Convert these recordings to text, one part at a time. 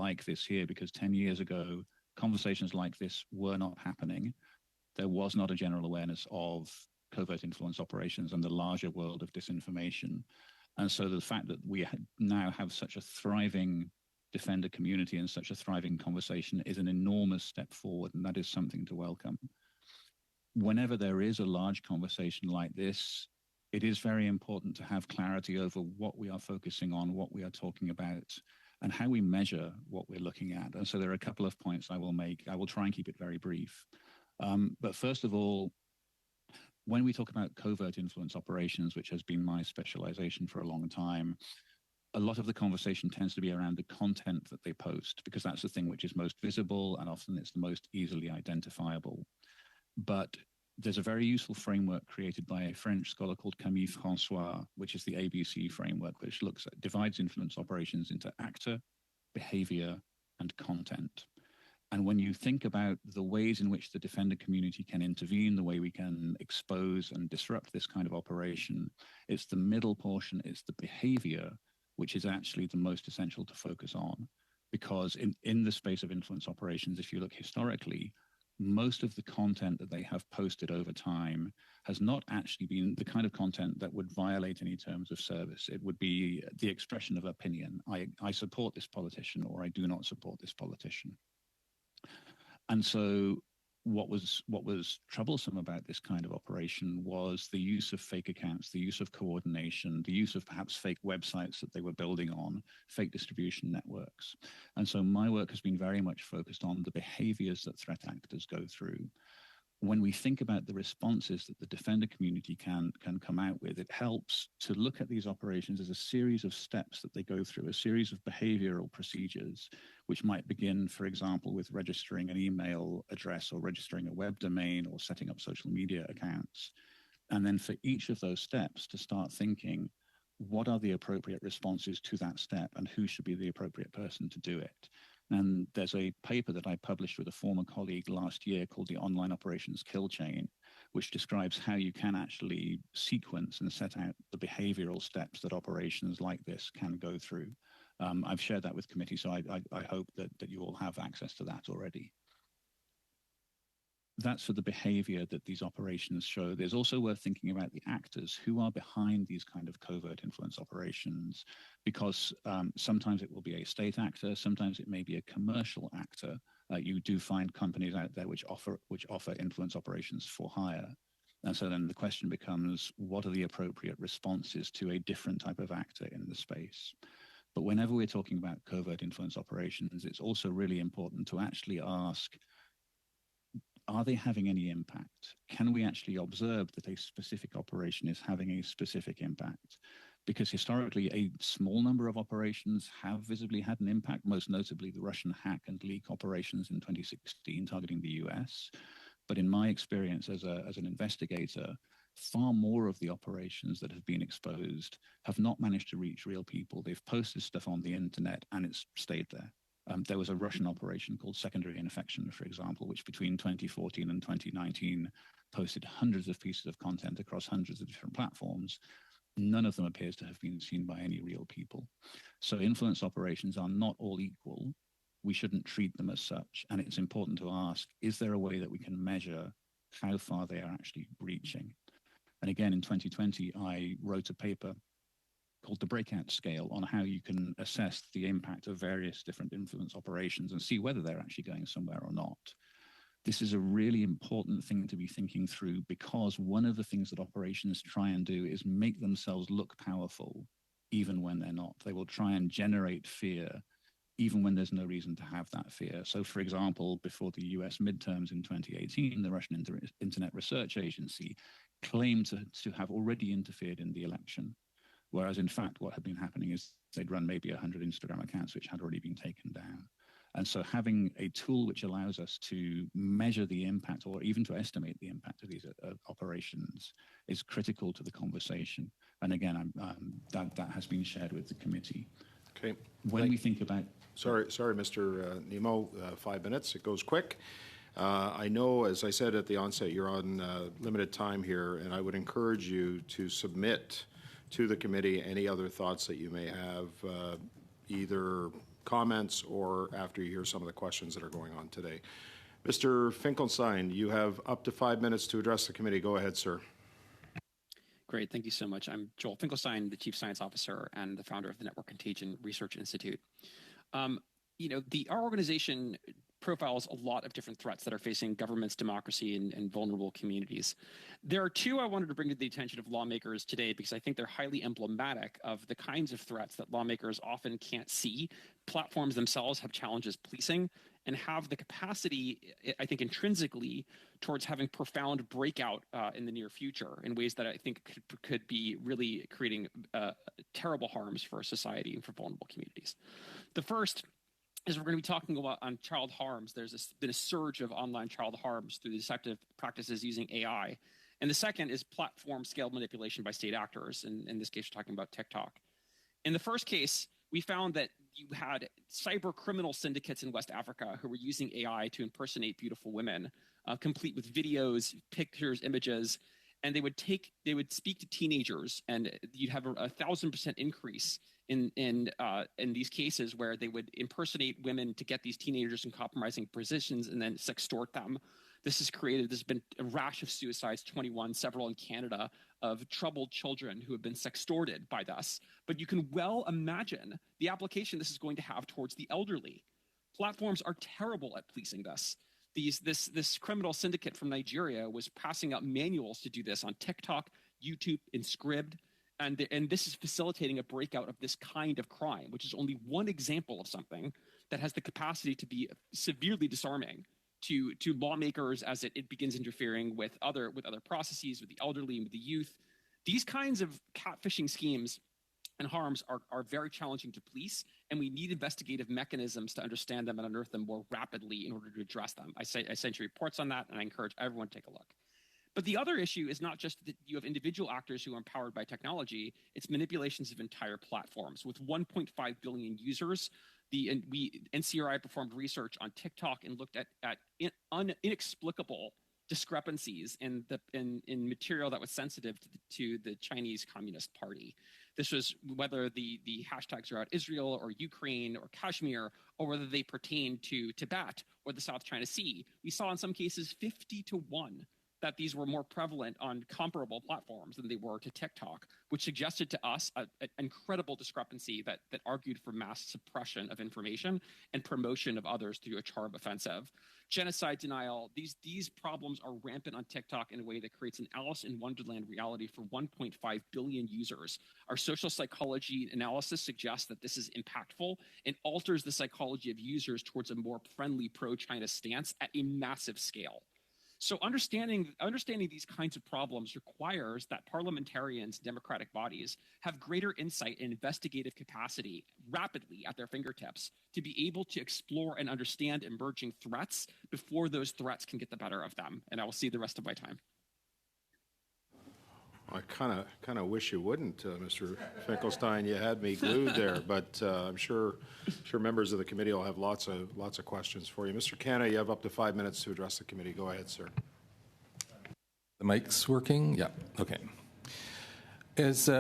like this here, because 10 years ago, conversations like this were not happening. There was not a general awareness of covert influence operations and the larger world of disinformation. And so the fact that we now have such a thriving defender community and such a thriving conversation is an enormous step forward, and that is something to welcome. Whenever there is a large conversation like this, it is very important to have clarity over what we are focusing on, what we are talking about, and how we measure what we're looking at. And so there are a couple of points I will make. I will try and keep it very brief. But first of all, when we talk about covert influence operations, which has been my specialization for a long time, a lot of the conversation tends to be around the content that they post, because that's the thing which is most visible and often it's the most easily identifiable. But there's a very useful framework created by a French scholar called Camille Francois, which is the ABC framework, which divides influence operations into actor, behavior, and content. And when you think about the ways in which the defender community can intervene, the way we can expose and disrupt this kind of operation, it's the middle portion, it's the behavior, which is actually the most essential to focus on. Because in the space of influence operations, if you look historically, most of the content that they have posted over time has not actually been the kind of content that would violate any terms of service. It would be the expression of opinion. I support this politician, or I do not support this politician. And so what was troublesome about this kind of operation was the use of fake accounts, the use of coordination, the use of perhaps fake websites that they were building on, fake distribution networks. And so my work has been very much focused on the behaviors that threat actors go through. When we think about the responses that the defender community can come out with, it helps to look at these operations as a series of steps that they go through, a series of behavioral procedures, which might begin, for example, with registering an email address or registering a web domain or setting up social media accounts. And then for each of those steps to start thinking, what are the appropriate responses to that step and who should be the appropriate person to do it? And there's a paper that I published with a former colleague last year called the Online Operations Kill Chain, which describes how you can actually sequence and set out the behavioral steps that operations like this can go through. I've shared that with committee, so I hope that you all have access to that already. That's for the behavior that these operations show. There's also worth thinking about the actors who are behind these kind of covert influence operations, because sometimes it will be a state actor, sometimes it may be a commercial actor. You do find companies out there which offer influence operations for hire. And so then the question becomes, what are the appropriate responses to a different type of actor in the space? But whenever we're talking about covert influence operations, it's also really important to actually ask, are they having any impact? Can we actually observe that a specific operation is having a specific impact? Because historically, a small number of operations have visibly had an impact, most notably the Russian hack and leak operations in 2016 targeting the US. But in my experience as an investigator, far more of the operations that have been exposed have not managed to reach real people. They've posted stuff on the internet and it's stayed there. There was a Russian operation called Secondary Infection, for example, which between 2014 and 2019 posted hundreds of pieces of content across hundreds of different platforms. None of them appears to have been seen by any real people. So influence operations are not all equal. We shouldn't treat them as such. And it's important to ask, is there a way that we can measure how far they are actually reaching? And again, in 2020, I wrote a paper called the breakout scale on how you can assess the impact of various different influence operations and see whether they're actually going somewhere or not. This is a really important thing to be thinking through, because one of the things that operations try and do is make themselves look powerful, even when they're not. They will try and generate fear, even when there's no reason to have that fear. So, for example, before the US midterms in 2018, the Russian Internet Research Agency claimed to have already interfered in the election. Whereas, in fact, what had been happening is they'd run maybe 100 Instagram accounts which had already been taken down. And so having a tool which allows us to measure the impact or even to estimate the impact of these operations is critical to the conversation. And again, that has been shared with the committee. Okay. When we think about... Sorry, Mr. Nemo, 5 minutes. It goes quick. I know, as I said at the onset, you're on limited time here, and I would encourage you to submit to the committee any other thoughts that you may have, either comments or after you hear some of the questions that are going on today. Mr. Finkelstein, you have up to 5 minutes to address the committee. Go ahead, sir. Great, thank you so much. I'm Joel Finkelstein, the Chief Science Officer and the founder of the Network Contagion Research Institute. Our organization profiles a lot of different threats that are facing governments, democracy, and vulnerable communities. There are two I wanted to bring to the attention of lawmakers today because I think they're highly emblematic of the kinds of threats that lawmakers often can't see. Platforms themselves have challenges policing and have the capacity, I think, intrinsically towards having profound breakout in the near future in ways that I think could be really creating terrible harms for society and for vulnerable communities. The first is we're going to be talking about on child harms. There's been a surge of online child harms through the deceptive practices using AI. And the second is platform scale manipulation by state actors. And in this case, we're talking about TikTok. In the first case, we found that you had cyber criminal syndicates in West Africa who were using AI to impersonate beautiful women, complete with videos, pictures, images, and they would speak to teenagers, and you'd have a 1,000% increase in these cases where they would impersonate women to get these teenagers in compromising positions and then sextort them. There's been a rash of suicides, 21, several in Canada, of troubled children who have been sextorted by this. But you can well imagine the application this is going to have towards the elderly. Platforms are terrible at policing this. This criminal syndicate from Nigeria was passing out manuals to do this on TikTok, YouTube, and Scribd. And this is facilitating a breakout of this kind of crime, which is only one example of something that has the capacity to be severely disarming to lawmakers as it begins interfering with other processes, with the elderly and with the youth. These kinds of catfishing schemes and harms are very challenging to police, and we need investigative mechanisms to understand them and unearth them more rapidly in order to address them. I sent you reports on that, and I encourage everyone to take a look. But the other issue is not just that you have individual actors who are empowered by technology, it's manipulations of entire platforms. With 1.5 billion users, NCRI performed research on TikTok and looked at inexplicable discrepancies in material that was sensitive to the Chinese Communist Party. This was whether the hashtags are about Israel or Ukraine or Kashmir, or whether they pertain to Tibet or the South China Sea. We saw in some cases 50-1 that these were more prevalent on comparable platforms than they were to TikTok, which suggested to us an incredible discrepancy that argued for mass suppression of information and promotion of others through a charm offensive. Genocide denial, these problems are rampant on TikTok in a way that creates an Alice in Wonderland reality for 1.5 billion users. Our social psychology analysis suggests that this is impactful and alters the psychology of users towards a more friendly pro-China stance at a massive scale. So understanding these kinds of problems requires that parliamentarians, democratic bodies, have greater insight and investigative capacity rapidly at their fingertips to be able to explore and understand emerging threats before those threats can get the better of them. And I will see the rest of my time. I kind of wish you wouldn't, Mr. Finkelstein. You had me glued there, but I'm sure members of the committee will have lots of questions for you. Mr. Canna, you have up to 5 minutes to address the committee. Go ahead, sir. The mic's working? Yeah. Okay. As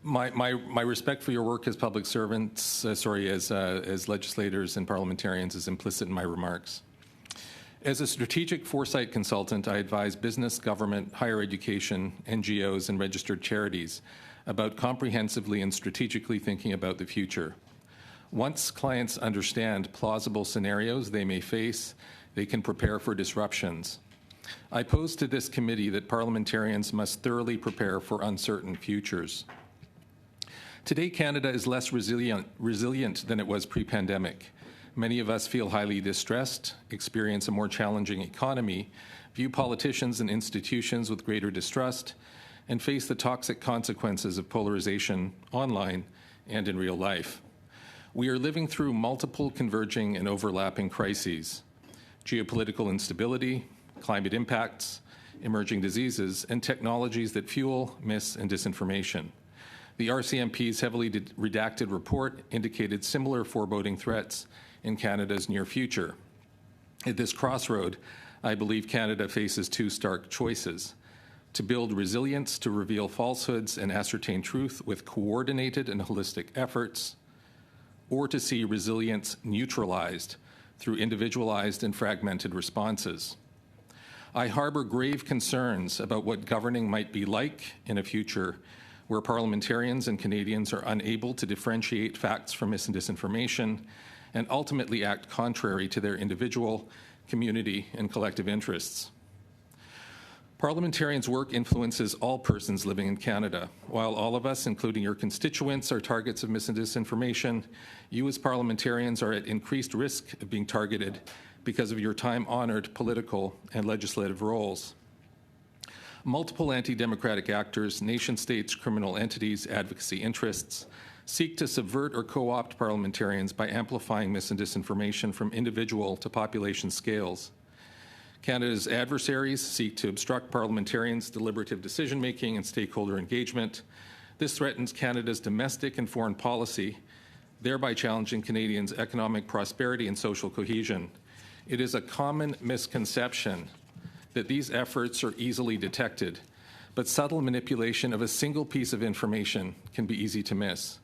my respect for your work as public servants, as legislators and parliamentarians, is implicit in my remarks. As a strategic foresight consultant, I advise business, government, higher education, NGOs, and registered charities about comprehensively and strategically thinking about the future. Once clients understand plausible scenarios they may face, they can prepare for disruptions. I pose to this committee that parliamentarians must thoroughly prepare for uncertain futures. Today, Canada is less resilient than it was pre-pandemic. Many of us feel highly distressed, experience a more challenging economy, view politicians and institutions with greater distrust, and face the toxic consequences of polarization online and in real life. We are living through multiple converging and overlapping crises: geopolitical instability, climate impacts, emerging diseases, and technologies that fuel mis- and disinformation. The RCMP's heavily redacted report indicated similar foreboding threats in Canada's near future. At this crossroad, I believe Canada faces two stark choices: to build resilience to reveal falsehoods and ascertain truth with coordinated and holistic efforts, or to see resilience neutralized through individualized and fragmented responses. I harbor grave concerns about what governing might be like in a future where parliamentarians and Canadians are unable to differentiate facts from mis- and disinformation and ultimately act contrary to their individual, community, and collective interests. Parliamentarians' work influences all persons living in Canada. While all of us, including your constituents, are targets of mis- and disinformation, you as parliamentarians are at increased risk of being targeted because of your time-honored political and legislative roles. Multiple anti-democratic actors, nation-states, criminal entities, advocacy interests seek to subvert or co-opt parliamentarians by amplifying mis- and disinformation from individual to population scales. Canada's adversaries seek to obstruct parliamentarians' deliberative decision-making and stakeholder engagement. This threatens Canada's domestic and foreign policy, thereby challenging Canadians' economic prosperity and social cohesion. It is a common misconception that these efforts are easily detected, but subtle manipulation of a single piece of information can be easy to miss.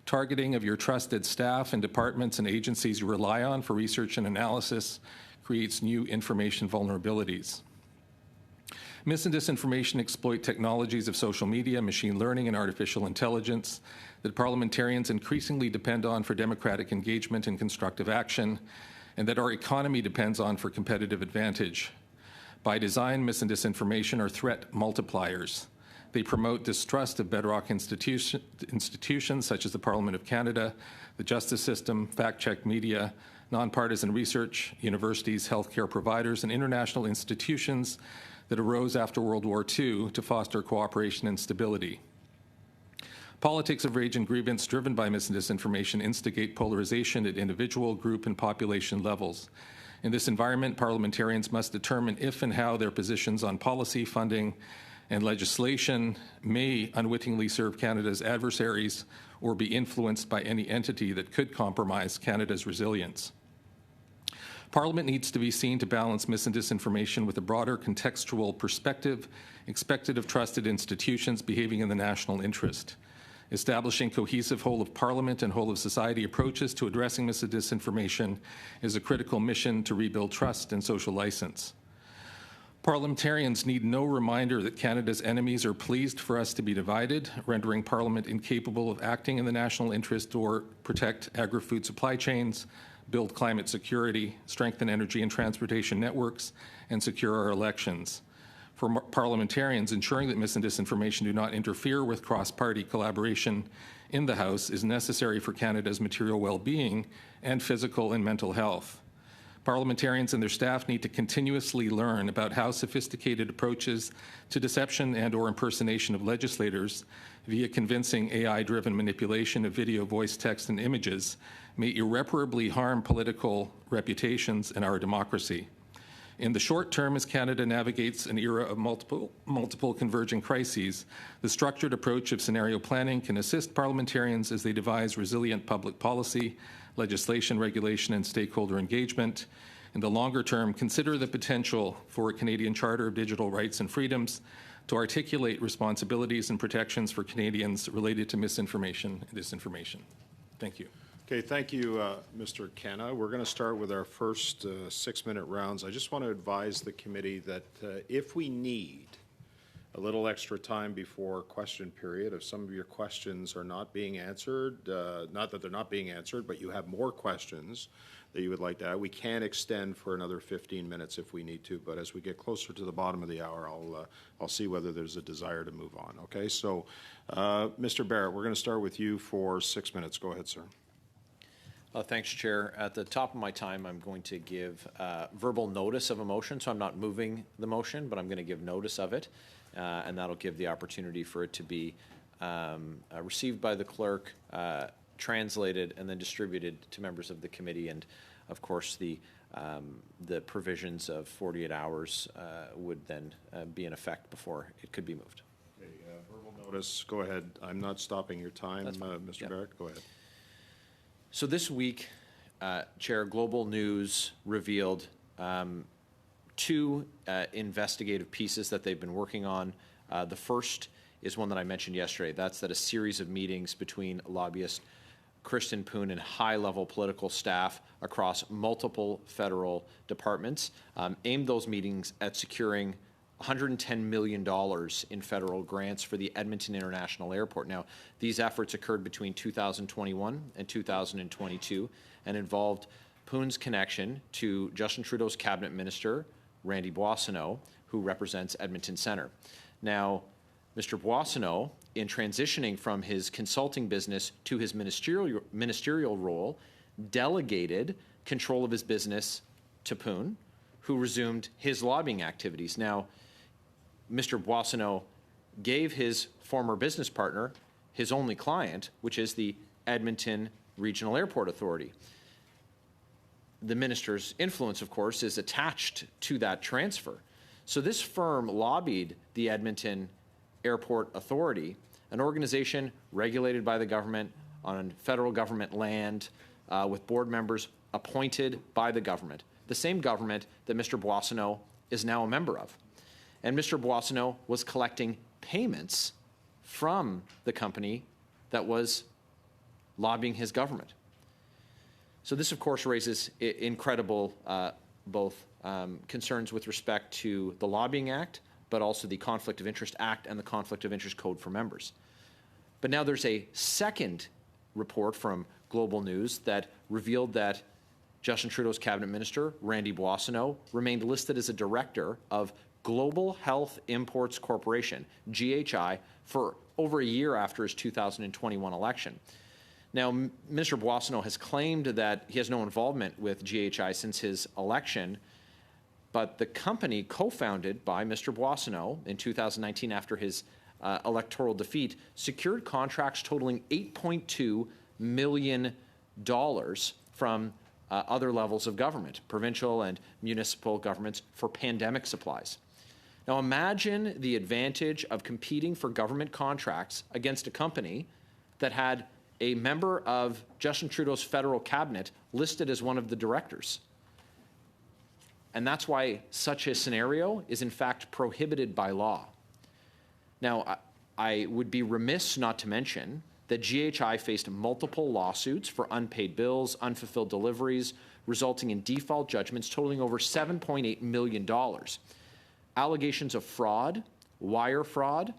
Targeting of your trusted staff and departments and agencies you rely on for research and analysis creates new information vulnerabilities. Mis- and disinformation exploit technologies of social media, machine learning, and artificial intelligence that parliamentarians increasingly depend on for democratic engagement and constructive action, and that our economy depends on for competitive advantage. By design, mis- and disinformation are threat multipliers. They promote distrust of bedrock institutions such as the Parliament of Canada, the justice system, fact-check media, nonpartisan research, universities, healthcare providers, and international institutions that arose after World War II to foster cooperation and stability. Politics of rage and grievance driven by mis- and disinformation instigate polarization at individual, group, and population levels. In this environment, parliamentarians must determine if and how their positions on policy, funding, and legislation may unwittingly serve Canada's adversaries or be influenced by any entity that could compromise Canada's resilience. Parliament needs to be seen to balance mis- and disinformation with a broader contextual perspective expected of trusted institutions behaving in the national interest. Establishing cohesive whole-of-Parliament and whole-of-society approaches to addressing mis- and disinformation is a critical mission to rebuild trust and social license. Parliamentarians need no reminder that Canada's enemies are pleased for us to be divided, rendering Parliament incapable of acting in the national interest or protect agri-food supply chains, build climate security, strengthen energy and transportation networks, and secure our elections. For parliamentarians, ensuring that mis- and disinformation do not interfere with cross-party collaboration in the House is necessary for Canada's material well-being and physical and mental health. Parliamentarians and their staff need to continuously learn about how sophisticated approaches to deception and or impersonation of legislators via convincing AI-driven manipulation of video, voice, text, and images may irreparably harm political reputations and our democracy. In the short term, as Canada navigates an era of multiple converging crises, the structured approach of scenario planning can assist parliamentarians as they devise resilient public policy, legislation, regulation, and stakeholder engagement. In the longer term, consider the potential for a Canadian Charter of Digital Rights and Freedoms to articulate responsibilities and protections for Canadians related to misinformation and disinformation. Thank you. Okay, thank you, Mr. Kenna. We're going to start with our first 6-minute rounds. I just want to advise the committee that if we need a little extra time before question period, if some of your questions are not being answered, not that they're not being answered, but you have more questions that you would like to add, we can extend for another 15 minutes if we need to. But as we get closer to the bottom of the hour, I'll see whether there's a desire to move on. Okay, so Mr. Barrett, we're going to start with you for 6 minutes. Go ahead, sir. Thanks, Chair. At the top of my time, I'm going to give verbal notice of a motion, so I'm not moving the motion, but I'm going to give notice of it, and that'll give the opportunity for it to be received by the clerk, translated, and then distributed to members of the committee. And, of course, the provisions of 48 hours would then be in effect before it could be moved. Okay, verbal notice. Go ahead. I'm not stopping your time, Mr. Barrett. Go ahead. So this week, Chair, Global News revealed two investigative pieces that they've been working on. The first is one that I mentioned yesterday. That's that a series of meetings between lobbyist Kristen Poon and high-level political staff across multiple federal departments aimed those meetings at securing $110 million in federal grants for the Edmonton International Airport. Now, these efforts occurred between 2021 and 2022 and involved Poon's connection to Justin Trudeau's cabinet minister, Randy Boissonnault, who represents Edmonton Centre. Now, Mr. Boissonnault, in transitioning from his consulting business to his ministerial role, delegated control of his business to Poon, who resumed his lobbying activities. Now, Mr. Boissonnault gave his former business partner his only client, which is the Edmonton Regional Airport Authority. The minister's influence, of course, is attached to that transfer. So this firm lobbied the Edmonton Airport Authority, an organization regulated by the government on federal government land with board members appointed by the government, the same government that Mr. Boissonnault is now a member of. And Mr. Boissonnault was collecting payments from the company that was lobbying his government. So this, of course, raises incredible both concerns with respect to the Lobbying Act, but also the Conflict of Interest Act and the Conflict of Interest Code for members. But now there's a second report from Global News that revealed that Justin Trudeau's cabinet minister, Randy Boissonnault, remained listed as a director of Global Health Imports Corporation, GHI, for over a year after his 2021 election. Now, Minister Boissonnault has claimed that he has no involvement with GHI since his election, but the company, co-founded by Mr. Boissonnault in 2019 after his electoral defeat, secured contracts totaling $8.2 million from other levels of government, provincial and municipal governments, for pandemic supplies. Now imagine the advantage of competing for government contracts against a company that had a member of Justin Trudeau's federal cabinet listed as one of the directors. And that's why such a scenario is in fact prohibited by law. Now, I would be remiss not to mention that GHI faced multiple lawsuits for unpaid bills, unfulfilled deliveries, resulting in default judgments totaling over $7.8 million. Allegations of fraud, wire fraud,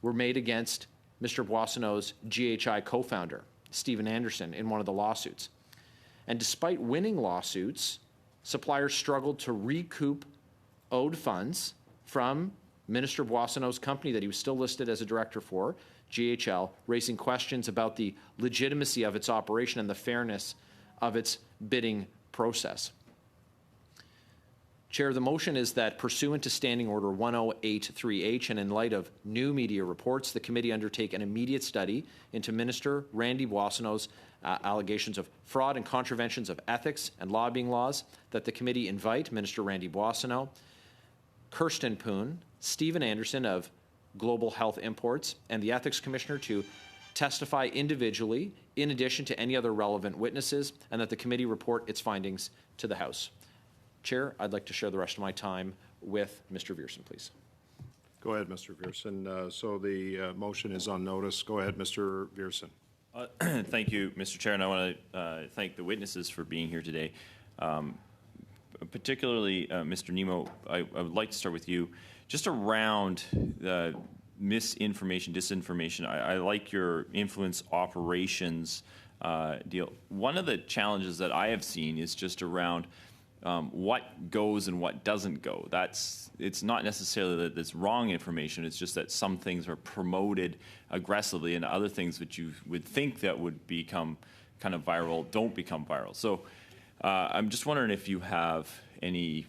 were made against Mr. Boissonnault's GHI co-founder, Stephen Anderson, in one of the lawsuits. And despite winning lawsuits, suppliers struggled to recoup owed funds from Minister Boissonnault's company that he was still listed as a director for, GHL, raising questions about the legitimacy of its operation and the fairness of its bidding process. Chair, the motion is that pursuant to Standing Order 1083H and in light of new media reports, the committee undertake an immediate study into Minister Randy Boissonnault's allegations of fraud and contraventions of ethics and lobbying laws, that the committee invite Minister Randy Boissonnault, Kirsten Poon, Stephen Anderson of Global Health Imports, and the Ethics Commissioner to testify individually in addition to any other relevant witnesses, and that the committee report its findings to the House. Chair, I'd like to share the rest of my time with Mr. Viersen, please. Go ahead, Mr. Viersen. So the motion is on notice. Go ahead, Mr. Viersen. Thank you, Mr. Chair, and I want to thank the witnesses for being here today. Particularly, Mr. Nemo, I would like to start with you. Just around the misinformation, disinformation, I like your influence operations deal. One of the challenges that I have seen is just around what goes and what doesn't go. It's not necessarily that it's wrong information, it's just that some things are promoted aggressively and other things that you would think that would become kind of viral don't become viral. So I'm just wondering if you have any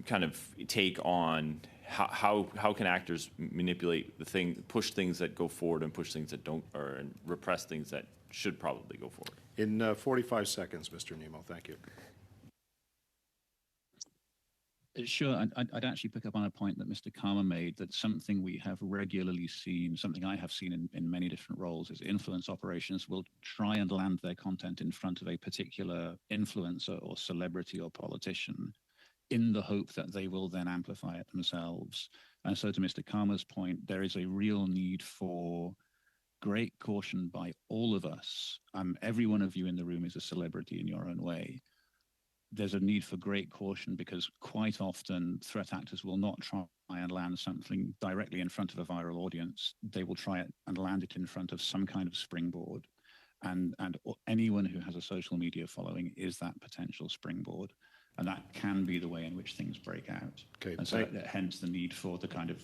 kind of take on how can actors manipulate the thing, push things that go forward and push things that don't, or repress things that should probably go forward. In 45 seconds, Mr. Nemo, thank you. Sure. I'd actually pick up on a point that Mr. Karma made, that something we have regularly seen, something I have seen in many different roles, is influence operations will try and land their content in front of a particular influencer or celebrity or politician in the hope that they will then amplify it themselves. And so to Mr. Karma's point, there is a real need for great caution by all of us. Every one of you in the room is a celebrity in your own way. There's a need for great caution because quite often threat actors will not try and land something directly in front of a viral audience. They will try it and land it in front of some kind of springboard. And anyone who has a social media following is that potential springboard. And that can be the way in which things break out. Okay, and so hence the need for the kind of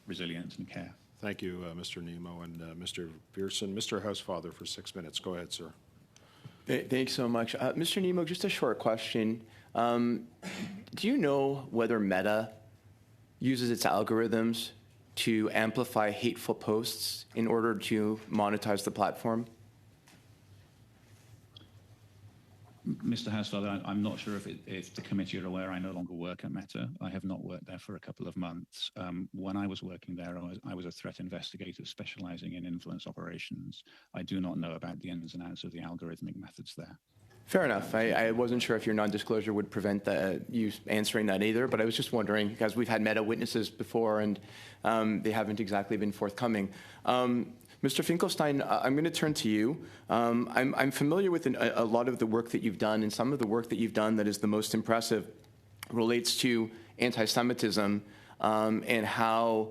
resilience and care. Thank you, Mr. Nemo and Mr. Pearson. Mr. Housefather for 6 minutes. Go ahead, sir. Thanks so much. Mr. Nemo, just a short question. Do you know whether Meta uses its algorithms to amplify hateful posts in order to monetize the platform? Mr. Housefather, I'm not sure if the committee are aware I no longer work at Meta. I have not worked there for a couple of months. When I was working there, I was a threat investigator specializing in influence operations. I do not know about the ins and outs of the algorithmic methods there. Fair enough. I wasn't sure if your non-disclosure would prevent you answering that either, but I was just wondering, because we've had Meta witnesses before, and they haven't exactly been forthcoming. Mr. Finkelstein, I'm going to turn to you. I'm familiar with a lot of the work that you've done, and some of the work that you've done that is the most impressive relates to anti-Semitism and how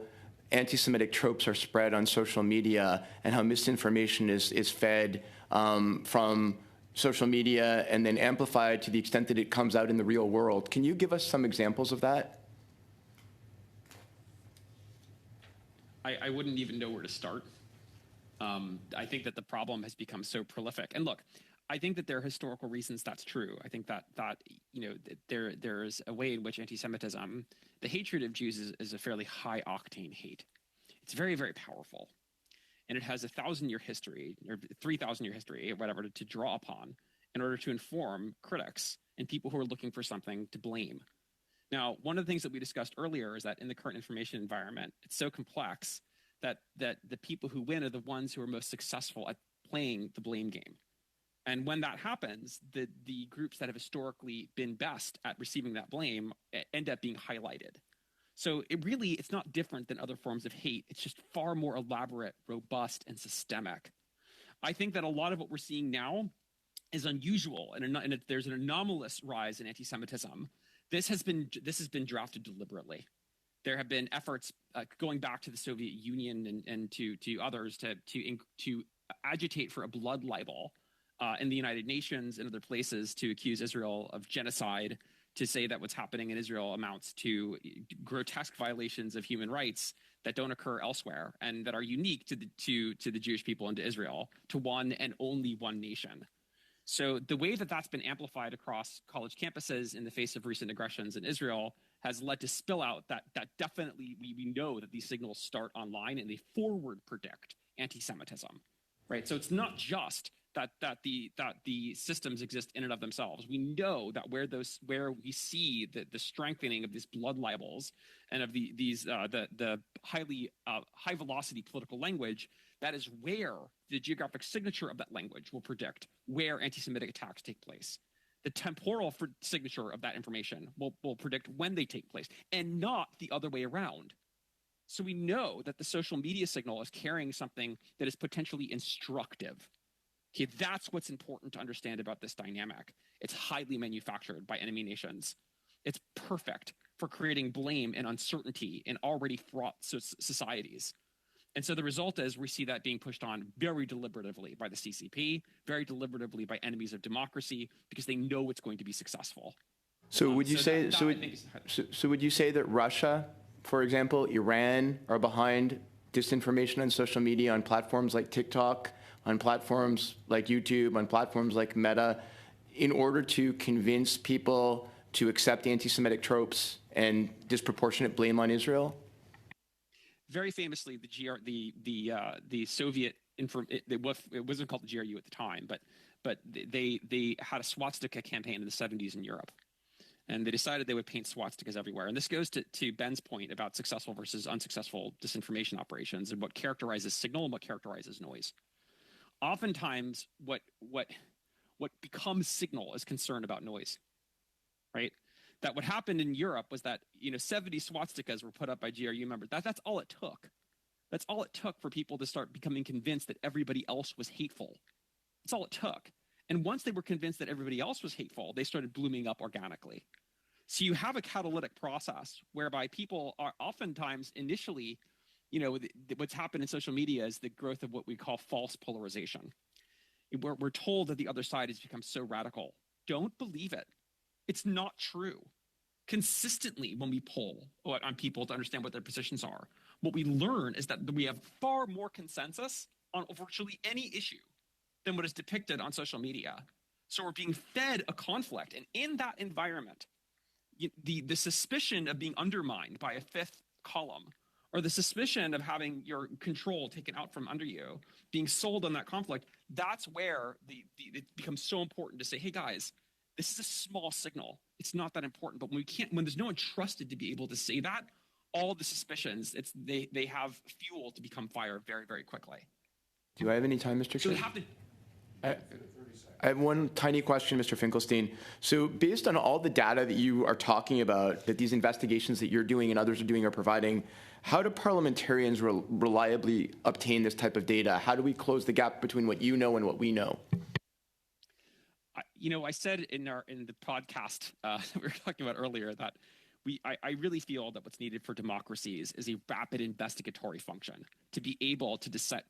anti-Semitic tropes are spread on social media and how misinformation is fed from social media and then amplified to the extent that it comes out in the real world. Can you give us some examples of that? I wouldn't even know where to start. I think that the problem has become so prolific. And look, I think that there are historical reasons that's true. I think that there's a way in which anti-Semitism, the hatred of Jews is a fairly high octane hate. It's very, very powerful. And it has 1,000-year history or 3,000-year history or whatever to draw upon in order to inform critics and people who are looking for something to blame. Now, one of the things that we discussed earlier is that in the current information environment, it's so complex that the people who win are the ones who are most successful at playing the blame game. And when that happens, the groups that have historically been best at receiving that blame end up being highlighted. So it's not different than other forms of hate. It's just far more elaborate, robust, and systemic. I think that a lot of what we're seeing now is unusual, and there's an anomalous rise in anti-Semitism. This has been drafted deliberately. There have been efforts going back to the Soviet Union and to others to agitate for a blood libel in the United Nations and other places to accuse Israel of genocide, to say that what's happening in Israel amounts to grotesque violations of human rights that don't occur elsewhere and that are unique to the Jewish people and to Israel, to one and only one nation. So the way that that's been amplified across college campuses in the face of recent aggressions in Israel has led to spill out that definitely we know that these signals start online and they forward predict anti-Semitism, right? So it's not just that the systems exist in and of themselves. We know that where we see the strengthening of these blood libels and of the highly high velocity political language, that is where the geographic signature of that language will predict where anti-Semitic attacks take place. The temporal signature of that information will predict when they take place, and not the other way around. So we know that the social media signal is carrying something that is potentially instructive. Okay, that's what's important to understand about this dynamic. It's highly manufactured by enemy nations. It's perfect for creating blame and uncertainty in already fraught societies. And so the result is we see that being pushed on very deliberatively by the CCP, very deliberatively by enemies of democracy, because they know it's going to be successful. So would you say that Russia, for example, Iran are behind disinformation on social media on platforms like TikTok, on platforms like YouTube, on platforms like Meta, in order to convince people to accept anti-Semitic tropes and disproportionate blame on Israel? Very famously, the Soviet it wasn't called the GRU at the time, but they had a swastika campaign in the 70s in Europe, and they decided they would paint swastikas everywhere. And this goes to Ben's point about successful versus unsuccessful disinformation operations and what characterizes signal and what characterizes noise. Oftentimes, what becomes signal is concern about noise, right? That what happened in Europe was that 70 swastikas were put up by GRU members. That's all it took. That's all it took for people to start becoming convinced that everybody else was hateful. That's all it took. And once they were convinced that everybody else was hateful, they started blooming up organically. So you have a catalytic process whereby people are oftentimes initially, what's happened in social media is the growth of what we call false polarization. We're told that the other side has become so radical. Don't believe it. It's not true. Consistently, when we poll on people to understand what their positions are, what we learn is that we have far more consensus on virtually any issue than what is depicted on social media. So we're being fed a conflict. And in that environment, the suspicion of being undermined by a fifth column, or the suspicion of having your control taken out from under you, being sold on that conflict, that's where it becomes so important to say, hey guys, this is a small signal. It's not that important. But when there's no one trusted to be able to say that, all the suspicions, they have fuel to become fire very, very quickly. Do I have any time, Mr. So Chair? they have to. I have one tiny question, Mr. Finkelstein. So based on all the data that you are talking about, that these investigations that you're doing and others are doing are providing, how do parliamentarians reliably obtain this type of data? How do we close the gap between what you know and what we know? I said in the podcast that we were talking about earlier that I really feel that what's needed for democracies is a rapid investigatory function to be able to decide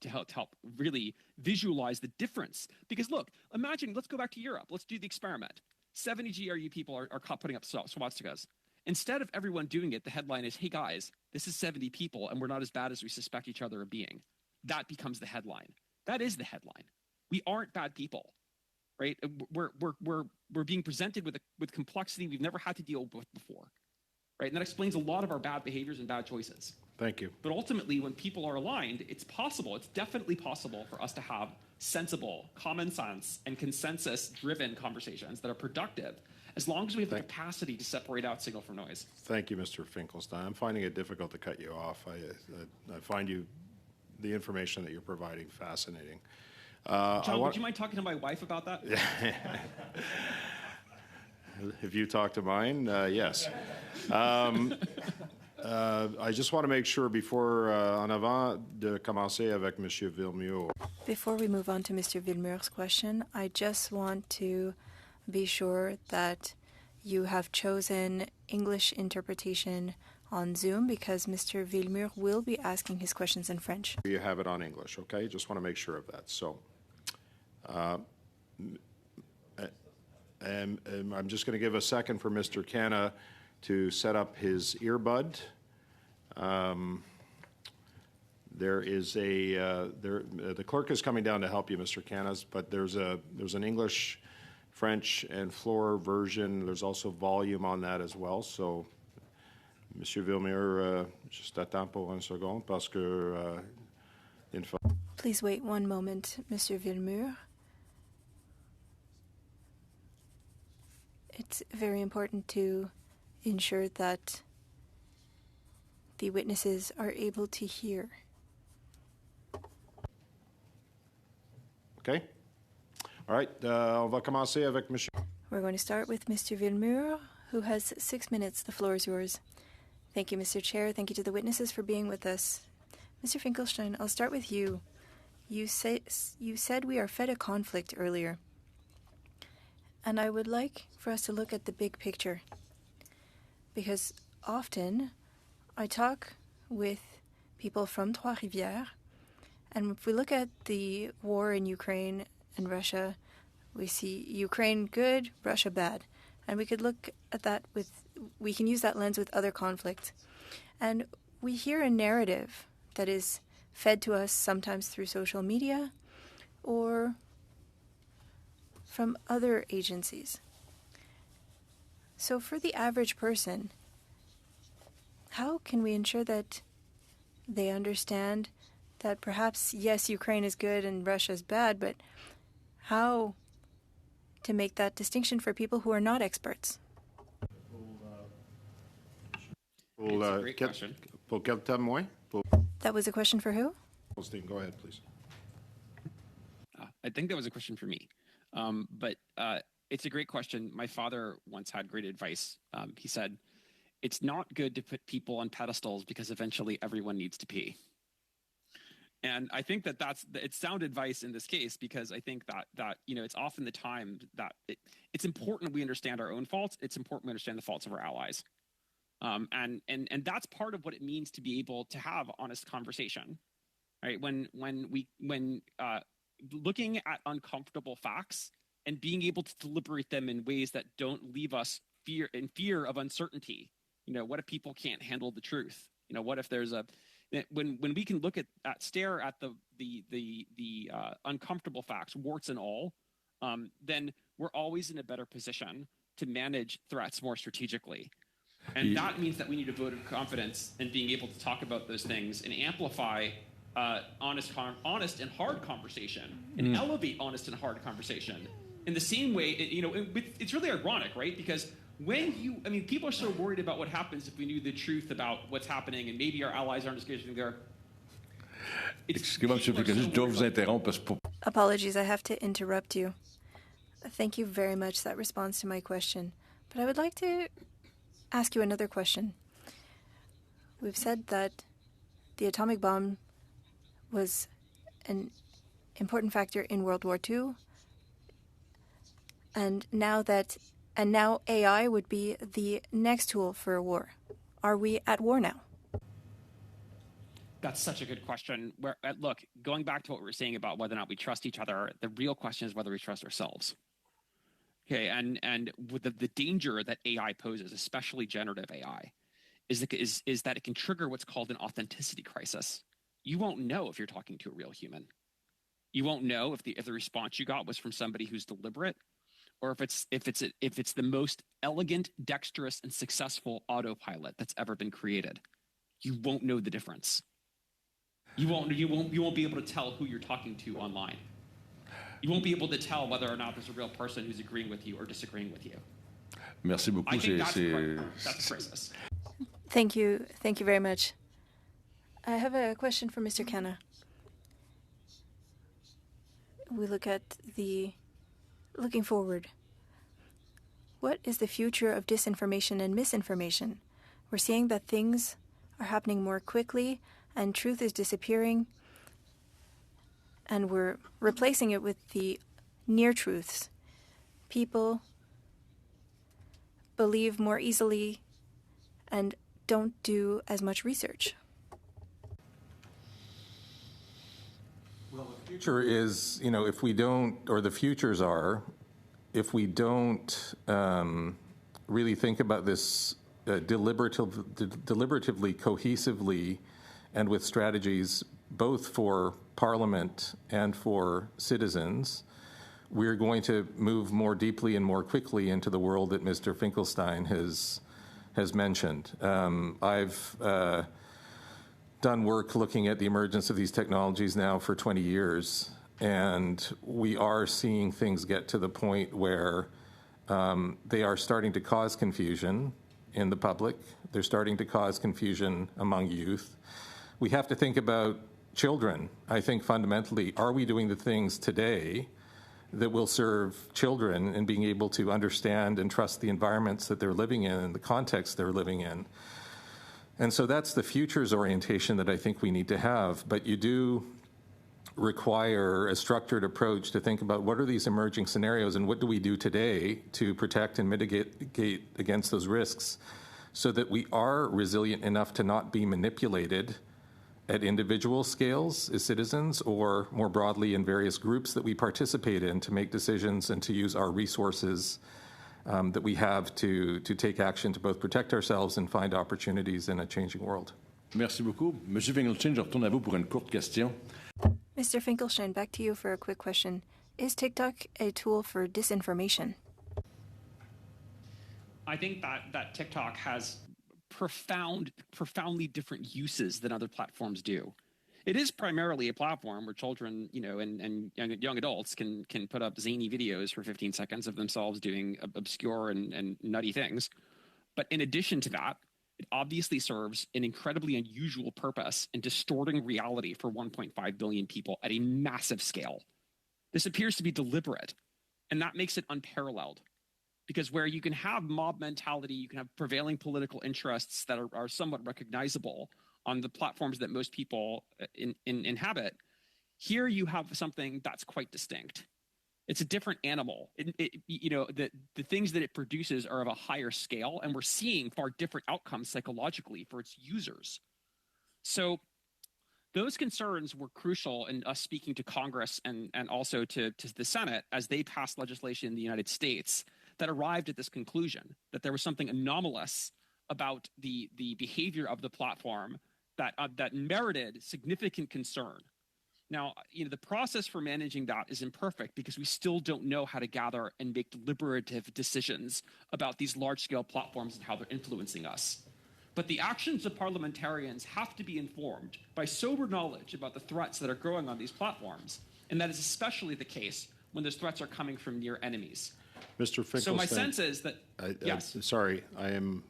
to help really visualize the difference. Because look, imagine, let's go back to Europe. Let's do the experiment. 70 GRU people are caught putting up swastikas. Instead of everyone doing it, the headline is, hey guys, this is 70 people and we're not as bad as we suspect each other of being. That becomes the headline. That is the headline. We aren't bad people. Right? We're being presented with complexity we've never had to deal with before. Right? And that explains a lot of our bad behaviors and bad choices. Thank you. But ultimately, when people are aligned, it's definitely possible for us to have sensible, common sense, and consensus-driven conversations that are productive, as long as we have the capacity to separate out signal from noise. Thank you, Mr. Finkelstein. I'm finding it difficult to cut you off. I find the information that you're providing fascinating. John, would you mind talking to my wife about that? If you talk to mine, yes. I just want to make sure en avant de commencer avec Monsieur Villemur. Before we move on to Mr. Villemur's question, I just want to be sure that you have chosen English interpretation on Zoom because Mr. Villemur will be asking his questions in French. You have it on English, okay? Just want to make sure of that. So, I'm just going to give a second for Mr. Canna to set up his earbud. The clerk is coming down to help you, Mr. Cannas, but there's an English, French, and floor version. There's also volume on that as well. So, Monsieur Villemur, juste attends pour un second parce que Please wait one moment, Mr. Villemur. It's very important to ensure that the witnesses are able to hear. Okay. All right. On va commencer avec Monsieur. We're going to start with Mr. Villemur, who has 6 minutes. The floor is yours. Thank you, Mr. Chair. Thank you to the witnesses for being with us. Mr. Finkelstein, I'll start with you. You said we are fed a conflict earlier. And I would like for us to look at the big picture. Because often I talk with people from Trois-Rivières, and if we look at the war in Ukraine and Russia, we see Ukraine good, Russia bad. And we could look at that we can use that lens with other conflicts. And we hear a narrative that is fed to us sometimes through social media or from other agencies. So for the average person, how can we ensure that they understand that perhaps, yes, Ukraine is good and Russia is bad, but how to make that distinction for people who are not experts? It's a great question. Pour quel témoin? That was a question for who? Go ahead, please. I think that was a question for me. But it's a great question. My father once had great advice. He said, it's not good to put people on pedestals because eventually everyone needs to pee. And I think it's sound advice in this case, because I think that it's often the time that it's important we understand our own faults. It's important we understand the faults of our allies. And that's part of what it means to be able to have honest conversation, right? When looking at uncomfortable facts and being able to deliberate them in ways that don't leave us in fear of uncertainty. What if people can't handle the truth? What if there's when we can stare at the uncomfortable facts, warts and all, then we're always in a better position to manage threats more strategically. And that means that we need a vote of confidence in being able to talk about those things and amplify honest and hard conversation, and elevate honest and hard conversation. In the same way, it's really ironic, right? Because people are so worried about what happens if we knew the truth about what's happening, and maybe our allies aren't as good as they're. Excusez-moi, Monsieur le Président, je dois vous interrompre. Apologies, I have to interrupt you. Thank you very much. That responds to my question. But I would like to ask you another question. We've said that the atomic bomb was an important factor in World War II, and now AI would be the next tool for a war. Are we at war now? That's such a good question. Look, going back to what we were saying about whether or not we trust each other, the real question is whether we trust ourselves. Okay, and with the danger that AI poses, especially generative AI, is that it can trigger what's called an authenticity crisis. You won't know if you're talking to a real human. You won't know if the response you got was from somebody who's deliberate, or if it's the most elegant, dexterous, and successful autopilot that's ever been created. You won't know the difference. You won't be able to tell who you're talking to online. You won't be able to tell whether or not there's a real person who's agreeing with you or disagreeing with you. Merci beaucoup. I think that's the crisis. Thank you very much. I have a question for Mr. Canna. We looking forward. What is the future of disinformation and misinformation? We're seeing that things are happening more quickly and truth is disappearing, and we're replacing it with the near truths. People believe more easily and don't do as much research. Well, the future is, if we don't, or the futures are, if we don't really think about this deliberatively, cohesively, and with strategies both for Parliament and for citizens, we're going to move more deeply and more quickly into the world that Mr. Finkelstein has mentioned. I've done work looking at the emergence of these technologies now for 20 years, and we are seeing things get to the point where they are starting to cause confusion in the public. They're starting to cause confusion among youth. We have to think about children. I think fundamentally, are we doing the things today that will serve children in being able to understand and trust the environments that they're living in and the context they're living in? And so that's the futures orientation that I think we need to have. But you do require a structured approach to think about what are these emerging scenarios and what do we do today to protect and mitigate against those risks so that we are resilient enough to not be manipulated at individual scales as citizens or more broadly in various groups that we participate in to make decisions and to use our resources that we have to take action to both protect ourselves and find opportunities in a changing world. Merci beaucoup. Monsieur Finkelstein, je retourne à vous pour une courte question. Mr. Finkelstein, back to you for a quick question. Is TikTok a tool for disinformation? I think that TikTok has profoundly different uses than other platforms do. It is primarily a platform where children, and young adults can put up zany videos for 15 seconds of themselves doing obscure and nutty things. But in addition to that, it obviously serves an incredibly unusual purpose in distorting reality for 1.5 billion people at a massive scale. This appears to be deliberate, and that makes it unparalleled. because where you can have mob mentality, you can have prevailing political interests that are somewhat recognizable on the platforms that most people inhabit. Here you have something that's quite distinct. It's a different animal. The things that it produces are of a higher scale, and we're seeing far different outcomes psychologically for its users. So those concerns were crucial in us speaking to Congress and also to the Senate as they passed legislation in the United States that arrived at this conclusion, that there was something anomalous about the behavior of the platform that merited significant concern. Now, the process for managing that is imperfect because we still don't know how to gather and make deliberative decisions about these large-scale platforms and how they're influencing us. But the actions of parliamentarians have to be informed by sober knowledge about the threats that are growing on these platforms, and that is especially the case when those threats are coming from near enemies. Mr. Finkelstein. So my sense is that, yes. Sorry, I am.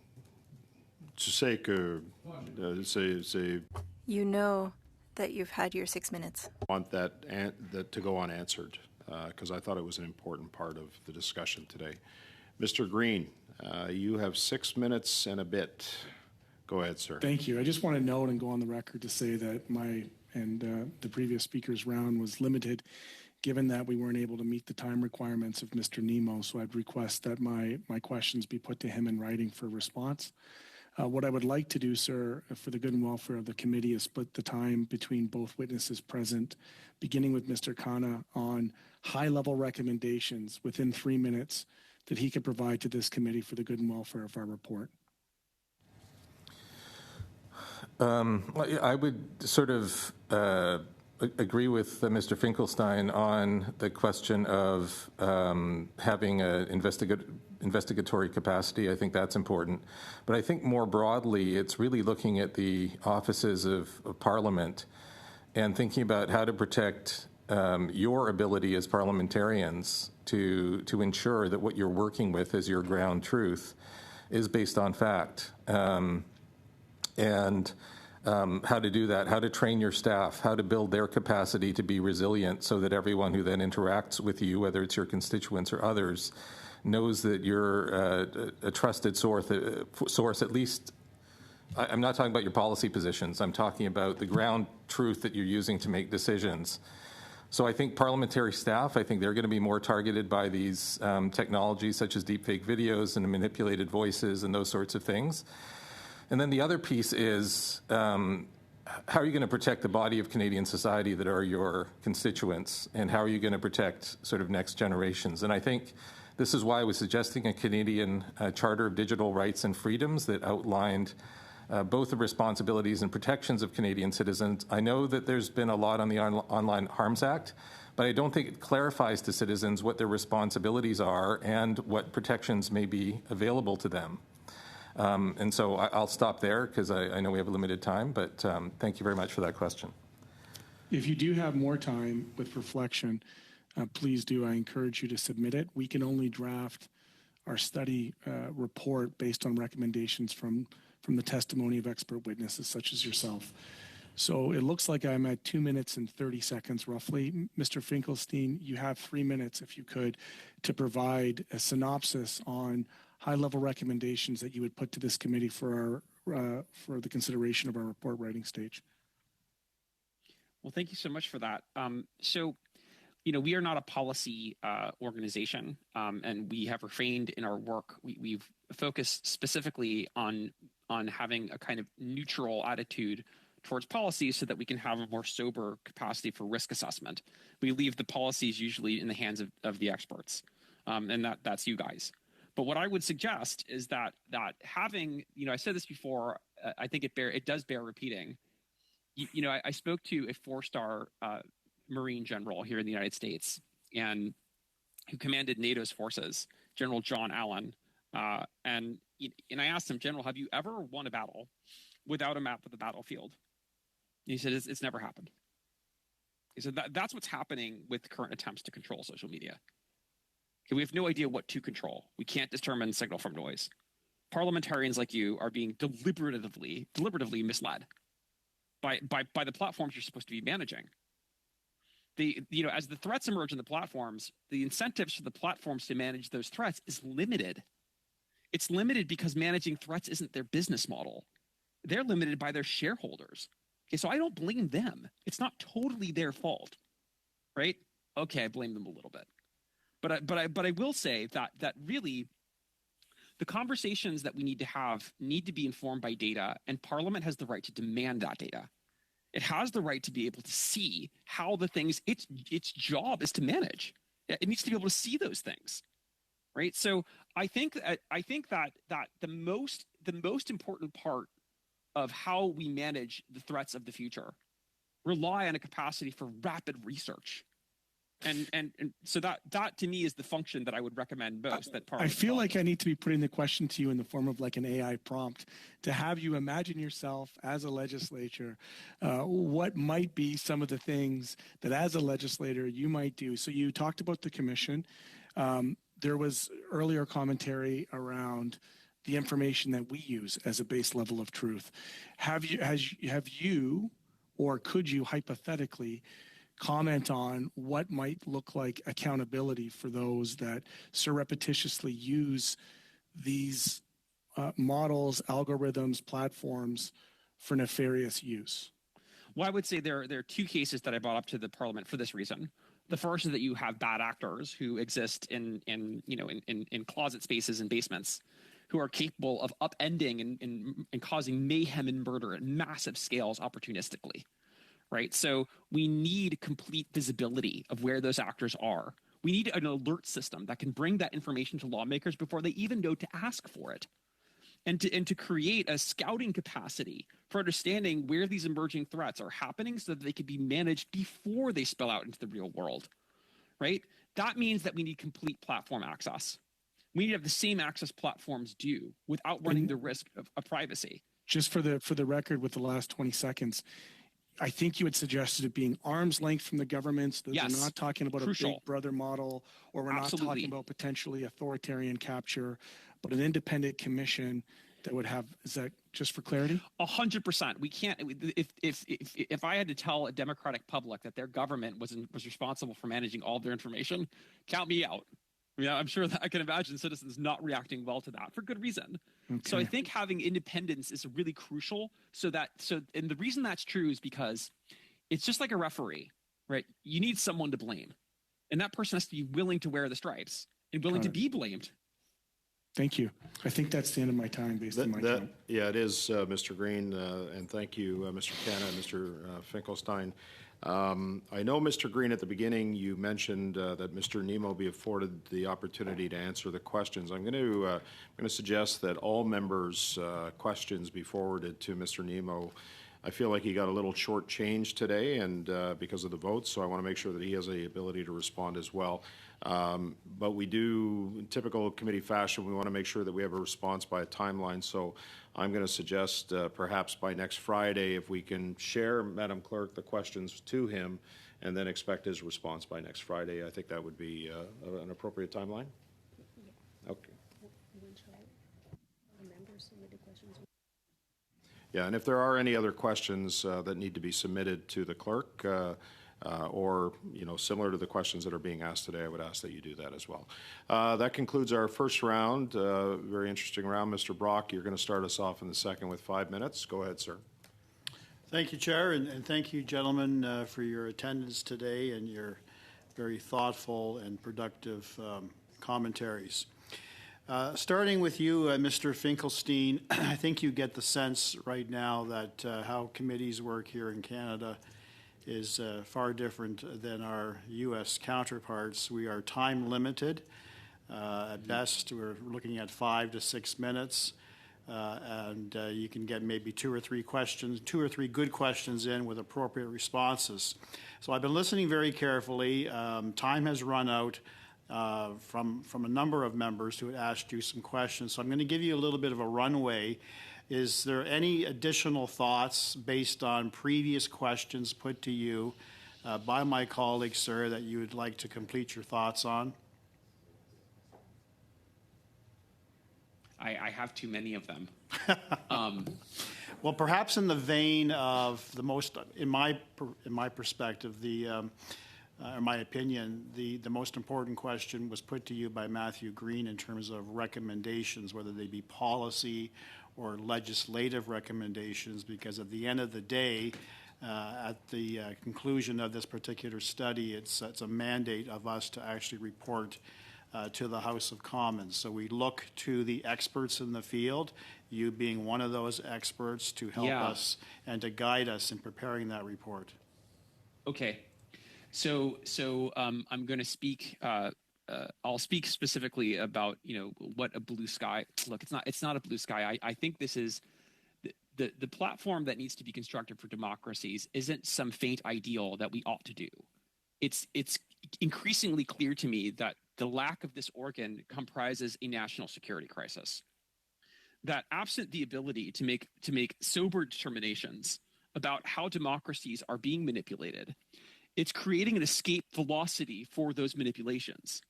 Tu sais que c'est. You know that you've had your 6 minutes. I want that to go unanswered because I thought it was an important part of the discussion today. Mr. Green, you have 6 minutes and a bit. Go ahead, sir. Thank you. I just want to note and go on the record to say that the previous speaker's round was limited, given that we weren't able to meet the time requirements of Mr. Nemo. So I'd request that my questions be put to him in writing for response. What I would like to do, sir, for the good and welfare of the committee is split the time between both witnesses present, beginning with Mr. Khanna on high-level recommendations within 3 minutes that he could provide to this committee for the good and welfare of our report. I would sort of agree with Mr. Finkelstein on the question of having an investigatory capacity. I think that's important. But I think more broadly, it's really looking at the offices of Parliament and thinking about how to protect your ability as parliamentarians to ensure that what you're working with as your ground truth is based on fact. And how to do that, how to train your staff, how to build their capacity to be resilient so that everyone who then interacts with you, whether it's your constituents or others, knows that you're a trusted source, at least. I'm not talking about your policy positions. I'm talking about the ground truth that you're using to make decisions. So I think parliamentary staff, I think they're going to be more targeted by these technologies such as deepfake videos and manipulated voices and those sorts of things. And then the other piece is how are you going to protect the body of Canadian society that are your constituents, and how are you going to protect sort of next generations? And I think this is why I was suggesting a Canadian Charter of Digital Rights and Freedoms that outlined both the responsibilities and protections of Canadian citizens. I know that there's been a lot on the Online Harms Act, but I don't think it clarifies to citizens what their responsibilities are and what protections may be available to them. And so I'll stop there because I know we have a limited time, but thank you very much for that question. If you do have more time with reflection, please do. I encourage you to submit it. We can only draft our study report based on recommendations from the testimony of expert witnesses such as yourself. So it looks like I'm at 2 minutes and 30 seconds roughly. Mr. Finkelstein, you have 3 minutes, if you could, to provide a synopsis on high-level recommendations that you would put to this committee for the consideration of our report writing stage. Well, thank you so much for that. We are not a policy organization, and we have refrained in our work. We've focused specifically on having a kind of neutral attitude towards policies so that we can have a more sober capacity for risk assessment. We leave the policies usually in the hands of the experts, and that's you guys. But what I would suggest is that having, I said this before, I think it does bear repeating. I spoke to a 4-star Marine general here in the United States, and who commanded NATO's forces, General John Allen. And I asked him, General, have you ever won a battle without a map of the battlefield? And he said, it's never happened. He said, that's what's happening with current attempts to control social media. We have no idea what to control. We can't determine signal from noise. Parliamentarians like you are being deliberately misled by the platforms you're supposed to be managing. as the threats emerge in the platforms, the incentives for the platforms to manage those threats is limited. It's limited because managing threats isn't their business model. They're limited by their shareholders. Okay, so I don't blame them. It's not totally their fault, right? Okay, I blame them a little bit, but I will say that really, the conversations that we need to have need to be informed by data, and Parliament has the right to demand that data. It has the right to be able to see how the things its job is to manage. It needs to be able to see those things, right? So I think that the most important part of how we manage the threats of the future rely on a capacity for rapid research. And so that to me is the function that I would recommend most. That I feel like I need to be putting the question to you in the form of like an AI prompt to have you imagine yourself as a legislature. What might be some of the things that as a legislator you might do? So you talked about the commission. There was earlier commentary around the information that we use as a base level of truth. Have you, or could you hypothetically comment on what might look like accountability for those that surreptitiously use these models, algorithms, platforms for nefarious use? Well, I would say there are two cases that I brought up to the Parliament for this reason. The first is that you have bad actors who exist in closet spaces and basements, who are capable of upending and causing mayhem and murder at massive scales opportunistically. Right. So we need complete visibility of where those actors are. We need an alert system that can bring that information to lawmakers before they even know to ask for it. And to create a scouting capacity for understanding where these emerging threats are happening so that they can be managed before they spill out into the real world. Right. That means that we need complete platform access. We need to have the same access platforms do without running the risk of privacy. Just for the record, with the last 20 seconds, I think you had suggested it being arm's length from the governments. That yes. We're not talking about Crucial. a big brother model, or we're Absolutely. not talking about potentially authoritarian capture, but an independent commission that would have, is that just for clarity? 100%. We can't, if I had to tell a democratic public that their government was responsible for managing all of their information, count me out. I mean, I'm sure that I can imagine citizens not reacting well to that for good reason. Okay. So I think having independence is really crucial. And the reason that's true is because it's just like a referee, right? You need someone to blame, and that person has to be willing to wear the stripes and willing to be blamed. Thank you. I think that's the end of my time based on my time. Yeah, it is, Mr. Green, and thank you, Mr. Canna and Mr. Finkelstein. I know, Mr. Green, at the beginning you mentioned that Mr. Nemo be afforded the opportunity to answer the questions. I'm going to suggest that all members' questions be forwarded to Mr. Nemo. I feel like he got a little shortchanged today, and because of the votes, so I want to make sure that he has the ability to respond as well. But we do, in typical committee fashion, we want to make sure that we have a response by a timeline. So I'm going to suggest perhaps by next Friday, if we can share, Madam Clerk, the questions to him and then expect his response by next Friday. I think that would be an appropriate timeline. Okay. Yeah, and if there are any other questions that need to be submitted to the clerk, or similar to the questions that are being asked today, I would ask that you do that as well. That concludes our first round. Very interesting round. Mr. Brock, you're going to start us off in the second with 5 minutes. Go ahead, sir. Thank you, Chair, and thank you, gentlemen, for your attendance today and your very thoughtful and productive commentaries. Starting with you, Mr. Finkelstein, I think you get the sense right now that how committees work here in Canada is far different than our U.S. counterparts. We are time limited. At best, we're looking at 5 to 6 minutes, and you can get maybe 2 or 3 good questions in with appropriate responses. So I've been listening very carefully. Time has run out from a number of members who had asked you some questions. So I'm going to give you a little bit of a runway. Is there any additional thoughts based on previous questions put to you by my colleagues, sir, that you would like to complete your thoughts on? I have too many of them. Well, perhaps in the vein of the most, in my perspective, the in my opinion, the most important question was put to you by Matthew Green in terms of recommendations, whether they be policy or legislative recommendations, because at the end of the day, at the conclusion of this particular study, it's a mandate of us to actually report to the House of Commons. So we look to the experts in the field, you being one of those experts, to help us and to guide us in preparing that report. Okay. So I'm going to speak. I'll speak specifically about what a blue sky. Look, it's not a blue sky. I think this is the platform that needs to be constructed for democracies isn't some faint ideal that we ought to do. It's increasingly clear to me that the lack of this organ comprises a national security crisis. That absent the ability to make sober determinations about how democracies are being manipulated, it's creating an escape velocity for those manipulations,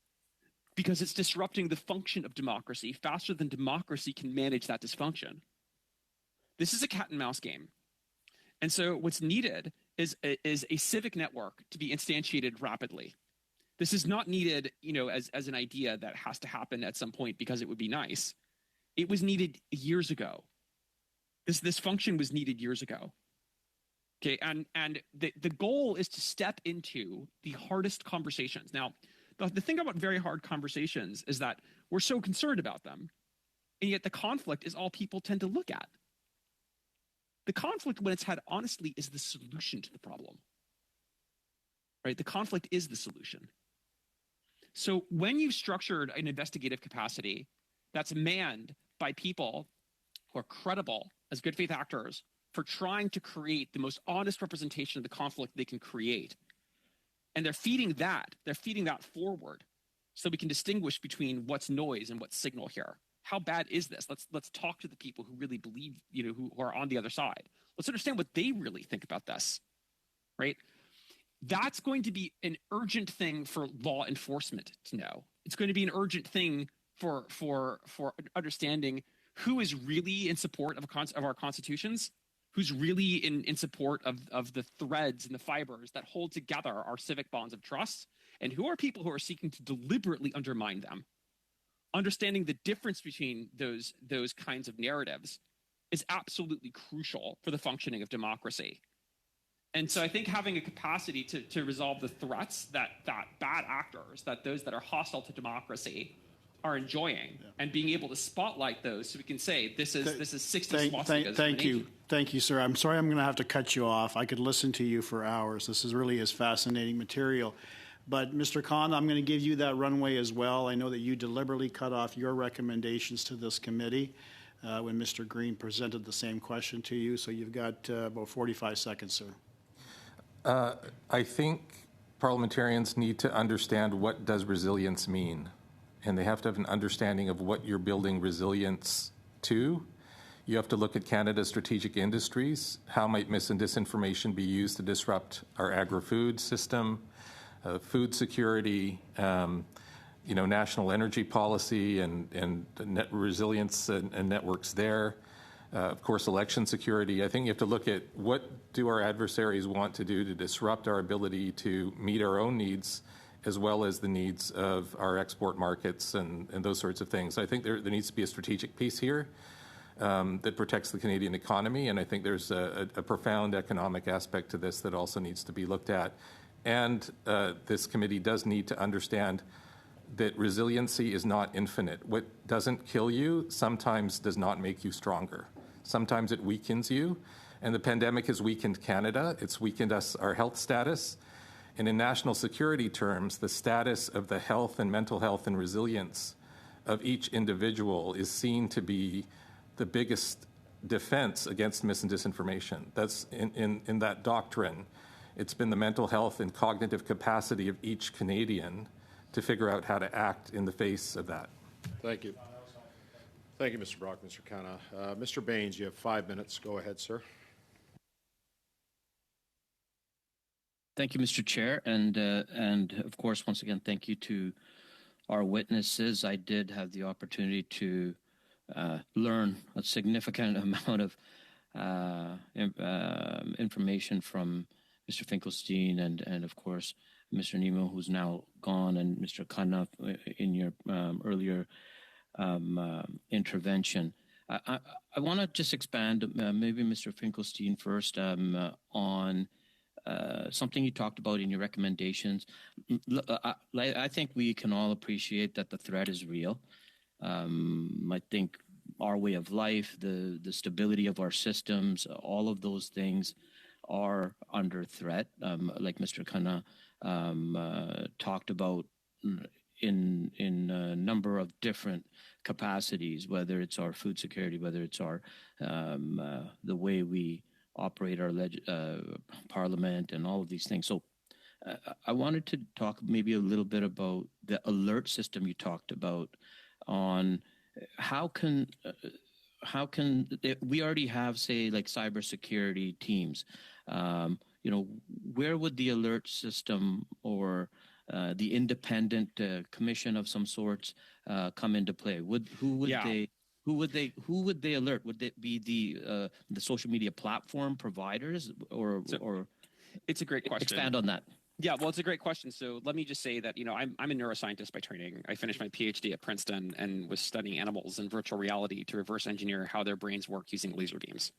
because it's disrupting the function of democracy faster than democracy can manage that dysfunction. This is a cat and mouse game. And so what's needed is a civic network to be instantiated rapidly. This is not needed, as an idea that has to happen at some point because it would be nice. It was needed years ago. This function was needed years ago. Okay, and the goal is to step into the hardest conversations. Now, the thing about very hard conversations is that we're so concerned about them, and yet the conflict is all people tend to look at. The conflict, when it's had honestly, is the solution to the problem. Right? The conflict is the solution. So when you've structured an investigative capacity that's manned by people who are credible as good faith actors for trying to create the most honest representation of the conflict they can create, and they're feeding that forward so we can distinguish between what's noise and what's signal here. How bad is this? Let's talk to the people who really believe, who are on the other side. Let's understand what they really think about this, right? That's going to be an urgent thing for law enforcement to know. It's going to be an urgent thing for understanding who is really in support of our constitutions, who's really in support of the threads and the fibers that hold together our civic bonds of trust, and who are people who are seeking to deliberately undermine them. Understanding the difference between those kinds of narratives is absolutely crucial for the functioning of democracy. And so I think having a capacity to resolve the threats that bad actors, that those that are hostile to democracy are enjoying, and being able to spotlight those so we can say this is 60 swastikas. Thank you, sir. I'm sorry I'm going to have to cut you off. I could listen to you for hours. This is fascinating material. But Mr. Khan, I'm going to give you that runway as well. I know that you deliberately cut off your recommendations to this committee when Mr. Green presented the same question to you. So you've got about 45 seconds, sir. I think parliamentarians need to understand what does resilience mean. And they have to have an understanding of what you're building resilience to. You have to look at Canada's strategic industries. How might mis and disinformation be used to disrupt our agri-food system, food security, national energy policy and net resilience and networks there. Of course, election security. I think you have to look at what do our adversaries want to do to disrupt our ability to meet our own needs, as well as the needs of our export markets and those sorts of things. I think there needs to be a strategic piece here that protects the Canadian economy, and I think there's a profound economic aspect to this that also needs to be looked at. And this committee does need to understand that resiliency is not infinite. What doesn't kill you sometimes does not make you stronger. Sometimes it weakens you, and the pandemic has weakened Canada. It's weakened our health status. And in national security terms, the status of the health and mental health and resilience of each individual is seen to be the biggest defense against mis and disinformation. That's in that doctrine. It's been the mental health and cognitive capacity of each Canadian to figure out how to act in the face of that. Thank you. Thank you, Mr. Brock, Mr. Khanna. Mr. Baines, you have 5 minutes. Go ahead, sir. Thank you, Mr. Chair, and of course, once again, thank you to our witnesses. I did have the opportunity to learn a significant amount of information from Mr. Finkelstein and of course, Mr. Nemo, who's now gone, and Mr. Khanna in your earlier intervention. I want to just expand, maybe Mr. Finkelstein first, on something you talked about in your recommendations. I think we can all appreciate that the threat is real. I think our way of life, the stability of our systems, all of those things are under threat, like Mr. Khanna talked about in a number of different capacities, whether it's our food security, whether it's our the way we operate our parliament and all of these things. So I wanted to talk maybe a little bit about the alert system you talked about on how can we already have, say, like cybersecurity teams. Where would the alert system or the independent commission of some sorts come into play? Who would they alert? Would it be the social media platform providers, or it's a great question. Expand on that. Yeah, well, it's a great question. So let me just say that, I'm a neuroscientist by training. I finished my PhD at Princeton and was studying animals in virtual reality to reverse engineer how their brains work using laser beams.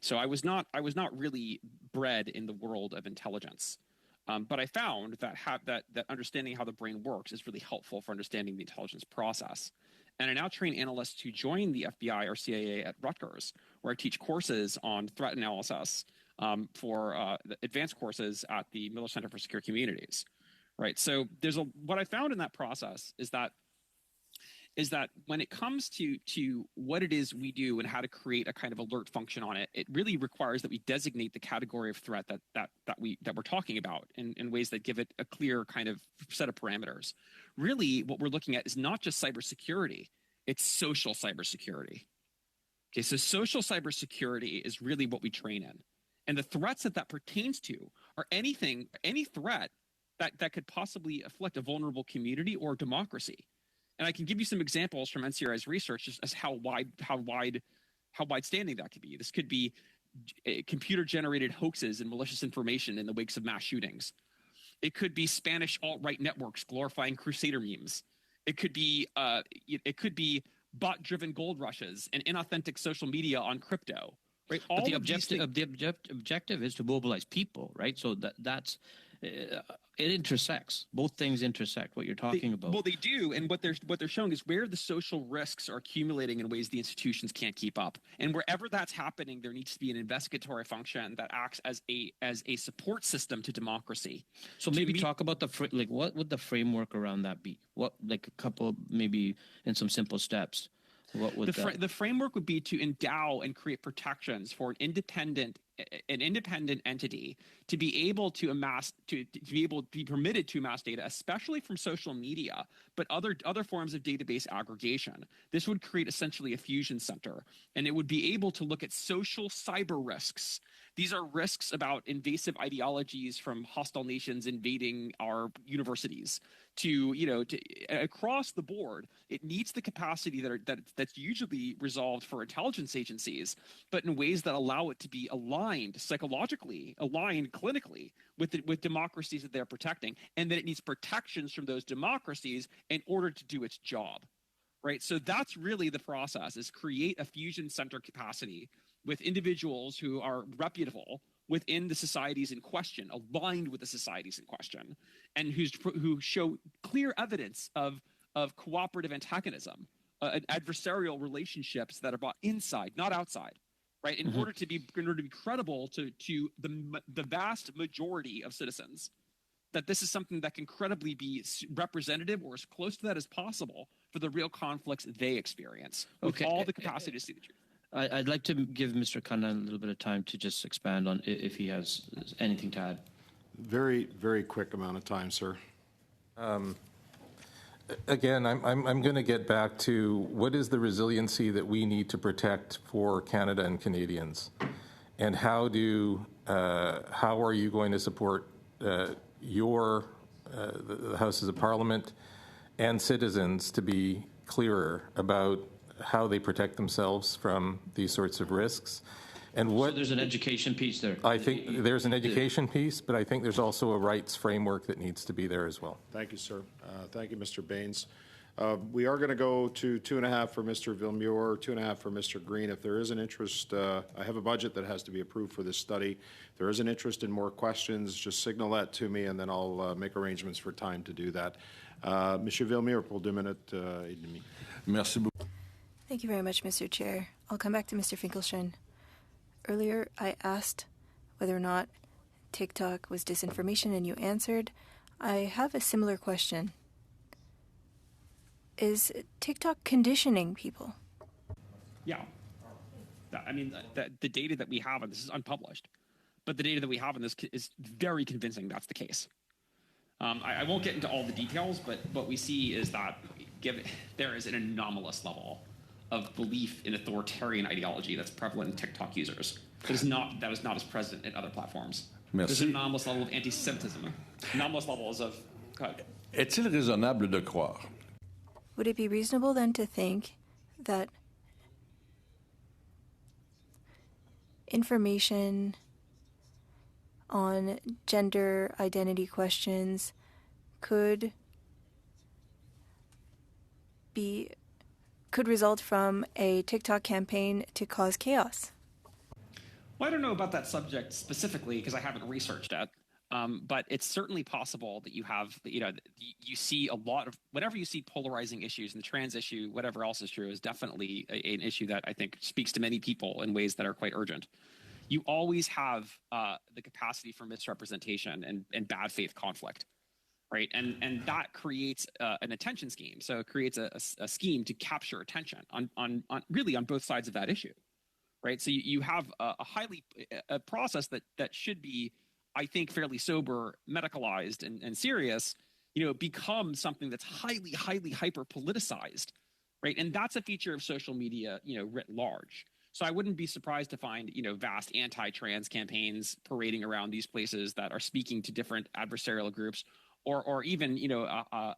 So I was not really bred in the world of intelligence. But I found that understanding how the brain works is really helpful for understanding the intelligence process. And I now train analysts to join the FBI or CIA at Rutgers, where I teach courses on threat analysis for advanced courses at the Miller Center for Secure Communities. Right. So what I found in that process is that when it comes to what it is we do and how to create a kind of alert function on it, it really requires that we designate the category of threat that we're talking about in ways that give it a clear kind of set of parameters. Really, what we're looking at is not just cybersecurity, it's social cybersecurity. Okay, so social cybersecurity is really what we train in. And the threats that pertains to are any threat that could possibly afflict a vulnerable community or democracy. And I can give you some examples from NCRI's research as how wide-standing that could be. This could be computer-generated hoaxes and malicious information in the wakes of mass shootings. It could be Spanish alt-right networks glorifying crusader memes. It could be bot-driven gold rushes and inauthentic social media on crypto. Right? But the objective is to mobilize people, right? So that's it intersects. Both things intersect what you're talking about. Well, they do, and what they're showing is where the social risks are accumulating in ways the institutions can't keep up. And wherever that's happening, there needs to be an investigatory function that acts as a support system to democracy. So maybe talk about what would the framework around that be? What, like a couple, maybe in some simple steps. What would the framework would be to endow and create protections for an independent entity to be able to be permitted to amass data, especially from social media, but other forms of database aggregation. This would create essentially a fusion center, and it would be able to look at social cyber risks. These are risks about invasive ideologies from hostile nations invading our universities to across the board. It needs the capacity that's usually resolved for intelligence agencies, but in ways that allow it to be aligned psychologically, aligned clinically with democracies that they're protecting, and that it needs protections from those democracies in order to do its job. Right? So that's really the process, is create a fusion center capacity with individuals who are reputable within the societies in question, aligned with the societies in question, and who show clear evidence of cooperative antagonism, adversarial relationships that are brought inside, not outside, right? In order to be credible to the vast majority of citizens, that this is something that can credibly be representative or as close to that as possible for the real conflicts they experience, with all the capacity to see the truth. I'd like to give Mr. Khanna a little bit of time to just expand on if he has anything to add. Very, very quick amount of time, sir. Again, I'm going to get back to what is the resiliency that we need to protect for Canada and Canadians, and how are you going to support the Houses of Parliament and citizens to be clearer about how they protect themselves from these sorts of risks, And So what there's an education piece there. I think there's an education piece, but I think there's also a rights framework that needs to be there as well. Thank you, sir. Thank you, Mr. Baines. We are going to go to 2.5 for Mr. Villemure, 2.5 for Mr. Green. If there is an interest, I have a budget that has to be approved for this study. If there is an interest in more questions, just signal that to me, and then I'll make arrangements for time to do that. Monsieur Villemure, pour 2 minutes et demi. Merci beaucoup. Thank you very much, Mr. Chair. I'll come back to Mr. Finkelstein. Earlier, I asked whether or not TikTok was disinformation, and you answered. I have a similar question. Is TikTok conditioning people? Yeah. I mean, the data that we have, and this is unpublished, but the data that we have on this is very convincing that's the case. I won't get into all the details, but what we see is that there is an anomalous level of belief in authoritarian ideology that's prevalent in TikTok users. That is not as present in other platforms. Merci. There's an anomalous level of anti-Semitism, anomalous levels of... Est-il raisonnable de croire? Would it be reasonable then to think that information on gender identity questions could result from a TikTok campaign to cause chaos? Well, I don't know about that subject specifically because I haven't researched it. But it's certainly possible that you see a lot of, whenever you see polarizing issues, and the trans issue, whatever else is true, is definitely an issue that I think speaks to many people in ways that are quite urgent. You always have the capacity for misrepresentation and bad faith conflict, right? And that creates an attention scheme. So it creates a scheme to capture attention on really on both sides of that issue, right? So you have a process that should be, I think, fairly sober, medicalized, and serious, become something that's highly, highly hyper politicized, right? And that's a feature of social media, writ large. So I wouldn't be surprised to find, vast anti-trans campaigns parading around these places that are speaking to different adversarial groups, or even,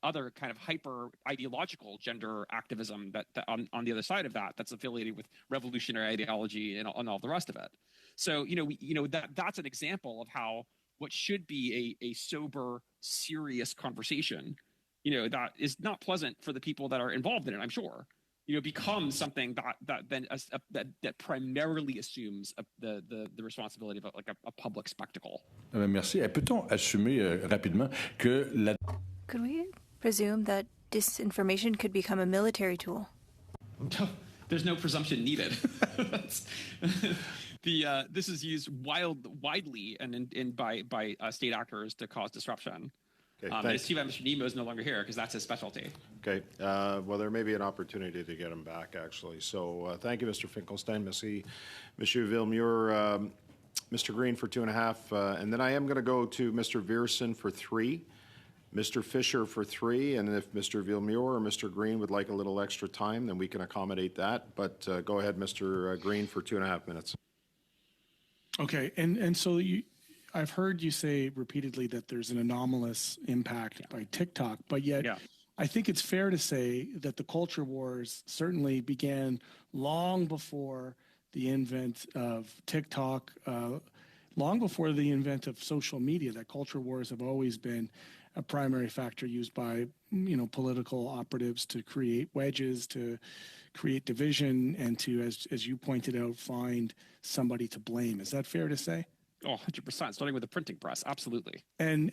other kind of hyper ideological gender activism that on the other side of that's affiliated with revolutionary ideology and all the rest of it. So, that's an example of how what should be a sober, serious conversation, that is not pleasant for the people that are involved in it, I'm sure, becomes something that primarily assumes the responsibility of a public spectacle. Merci. Peut-on assumer rapidement que la... Could we presume that disinformation could become a military tool? There's no presumption needed. This is used widely and by state actors to cause disruption. Okay, it's too bad Mr. Nemo is no longer here because that's his specialty. Okay. Well, there may be an opportunity to get him back, actually. So thank you, Mr. Finkelstein. Merci, Monsieur Villemure. Mr. Green for 2.5. And then I am going to go to Mr. Viersen for 3. Mr. Fisher for 3, and if Mr. Villemure or Mr. Green would like a little extra time, then we can accommodate that. But go ahead, Mr. Green, for 2.5 minutes. Okay, and so I've heard you say repeatedly that there's an anomalous impact by TikTok, but yet I think it's fair to say that the culture wars certainly began long before the invent of TikTok, long before the invent of social media. That culture wars have always been a primary factor used by political operatives to create wedges, to create division, and to, as you pointed out, find somebody to blame. Is that fair to say? Oh, 100%. Starting with the printing press, absolutely. And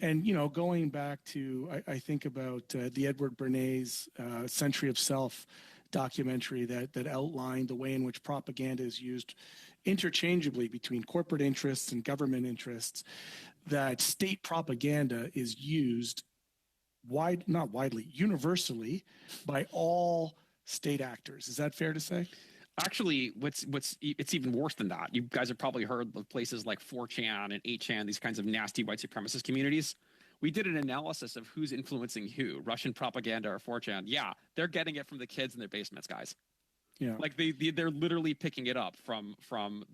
going back to, I think about the Edward Bernays Century of Self documentary that outlined the way in which propaganda is used interchangeably between corporate interests and government interests, that state propaganda is used universally by all state actors. Is that fair to say? Actually, it's even worse than that. You guys have probably heard of places like 4chan and 8chan, these kinds of nasty white supremacist communities. We did an analysis of who's influencing who, Russian propaganda or 4chan. Yeah, they're getting it from the kids in their basements, guys. Yeah, like they're literally picking it up from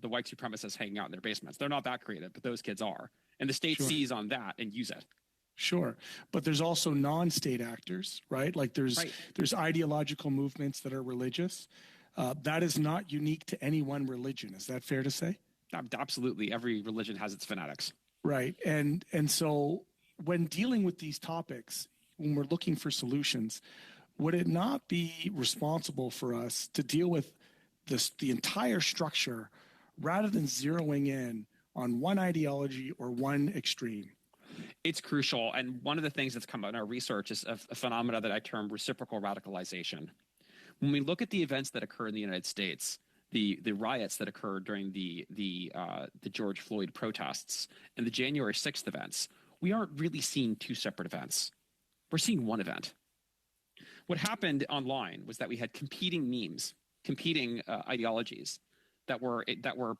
the white supremacists hanging out in their basements. They're not that creative, but those kids are, and the state sees on that and use it. Sure, but there's also non-state actors, right? Like there's ideological movements that are religious. That is not unique to any one religion. Is that fair to say? Absolutely. Every religion has its fanatics. Right. And so when dealing with these topics, when we're looking for solutions, would it not be responsible for us to deal with the entire structure rather than zeroing in on one ideology or one extreme? It's crucial. And one of the things that's come out in our research is a phenomena that I term reciprocal radicalization. When we look at the events that occur in the United States, the riots that occurred during the George Floyd protests and the January 6th events, we aren't really seeing two separate events. We're seeing one event. What happened online was that we had competing memes, competing ideologies that were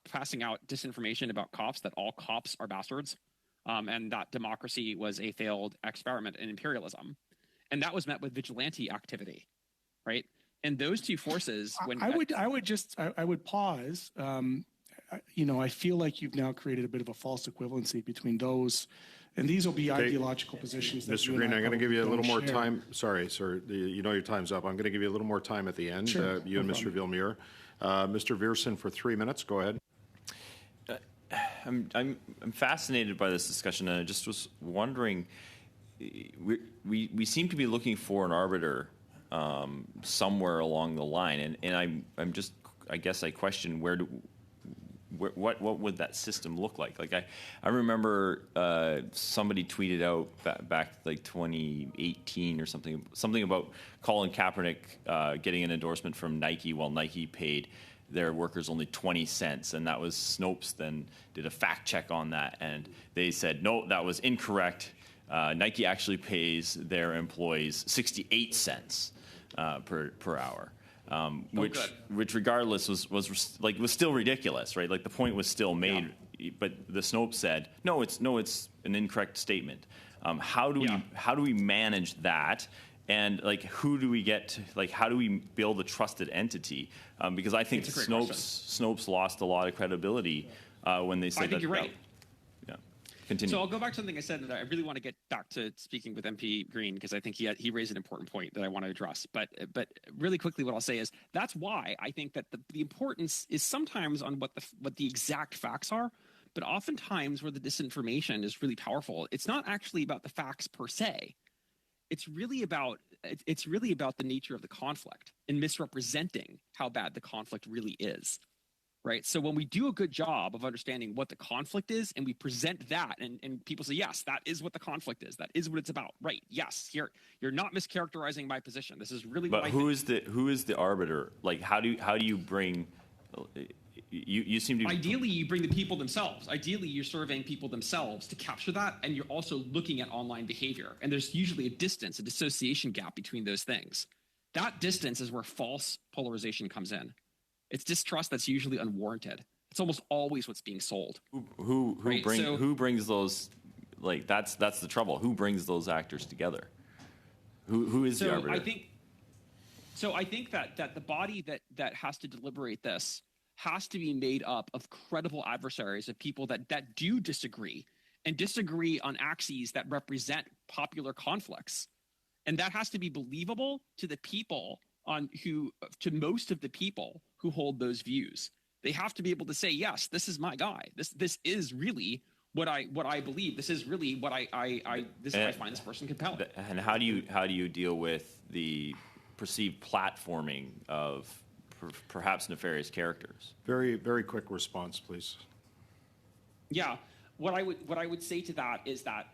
passing out disinformation about cops, that all cops are bastards, and that democracy was a failed experiment in imperialism. And that was met with vigilante activity, right? And those two forces, when I would pause. I feel like you've now created a bit of a false equivalency between those, and these will be ideological positions. That Mr. Green, I'm going to give you a little more time. Sorry, sir. You know your time's up. I'm going to give you a little more time at the end. Sure, you and Mr. Villemure. Mr. Viersen for 3 minutes. Go ahead. I'm fascinated by this discussion, and I just was wondering. We seem to be looking for an arbiter somewhere along the line, and I'm just, I guess I question what would that system look like? Like I remember somebody tweeted out back like 2018 or something about Colin Kaepernick getting an endorsement from Nike while Nike paid their workers only 20 cents, and that was Snopes then did a fact check on that, and they said no, that was incorrect. Nike actually pays their employees 68 cents per hour. Which regardless was still ridiculous, right? Like the point was still made, but the Snopes said no, it's an incorrect statement. How do we manage that? And like, who do we get to, like, how do we build a trusted entity? Because I think Snopes lost a lot of credibility when they said I think you're right. Continue. So I'll go back to something I said, and I really want to get back to speaking with MP Green, because I think he raised an important point that I want to address. But really quickly, what I'll say is that's why I think that the importance is sometimes on what the exact facts are, but oftentimes where the disinformation is really powerful, it's not actually about the facts per se. It's really about the nature of the conflict and misrepresenting how bad the conflict really is. Right. So when we do a good job of understanding what the conflict is and we present that and people say, yes, that is what the conflict is. That is what it's about. Right. Yes. You're not mischaracterizing my position. This is really what I think. Who is the arbiter? Like, how do you bring you seem to ideally you bring the people themselves. Ideally, you're surveying people themselves to capture that, and you're also looking at online behavior. And there's usually a dissociation gap between those things. That distance is where false polarization comes in. It's distrust that's usually unwarranted. It's almost always what's being sold. Who brings those? Like that's the trouble. Who brings those actors together? Who is the arbiter? I think that the body that has to deliberate this has to be made up of credible adversaries, of people that do disagree and disagree on axes that represent popular conflicts, and that has to be believable to the people to most of the people who hold those views. They have to be able to say, yes, this is my guy. This is really what I believe. This is really what I find this person compelling. And how do you deal with the perceived platforming of perhaps nefarious characters? Very, very quick response, please. Yeah, what I would say to that is that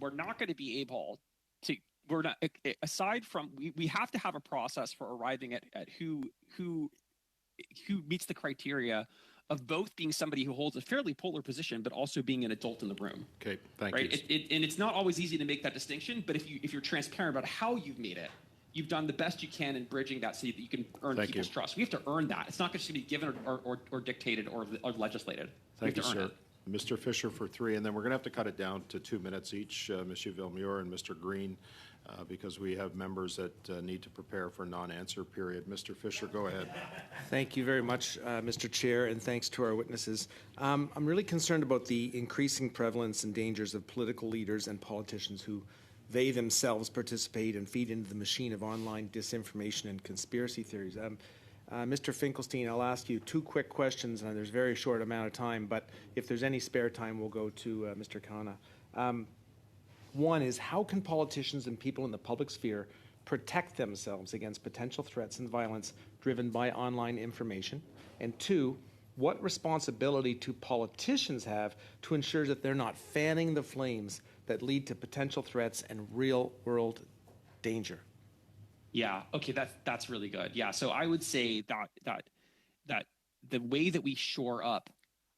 we're not going to be able to. We're not, aside from we have to have a process for arriving at who meets the criteria of both being somebody who holds a fairly polar position, but also being an adult in the room. Okay, thank you. And it's not always easy to make that distinction, but if you're transparent about how you've made it, you've done the best you can in bridging that so that you can earn people's trust. We have to earn that. It's not just going to be given or dictated or legislated. Thank you, sir. Mr. Fisher for 3, and then we're going to have to cut it down to 2 minutes each, Monsieur Villemure and Mr. Green, because we have members that need to prepare for non-answer period. Mr. Fisher, go ahead. Thank you very much, Mr. Chair, and thanks to our witnesses. I'm really concerned about the increasing prevalence and dangers of political leaders and politicians who they themselves participate and feed into the machine of online disinformation and conspiracy theories. Mr. Finkelstein, I'll ask you two quick questions, and there's a very short amount of time, but if there's any spare time, we'll go to Mr. Khanna. One is, how can politicians and people in the public sphere protect themselves against potential threats and violence driven by online information? And two, what responsibility do politicians have to ensure that they're not fanning the flames that lead to potential threats and real-world danger? Yeah. Okay. That's really good. Yeah. So I would say that the way that we shore up,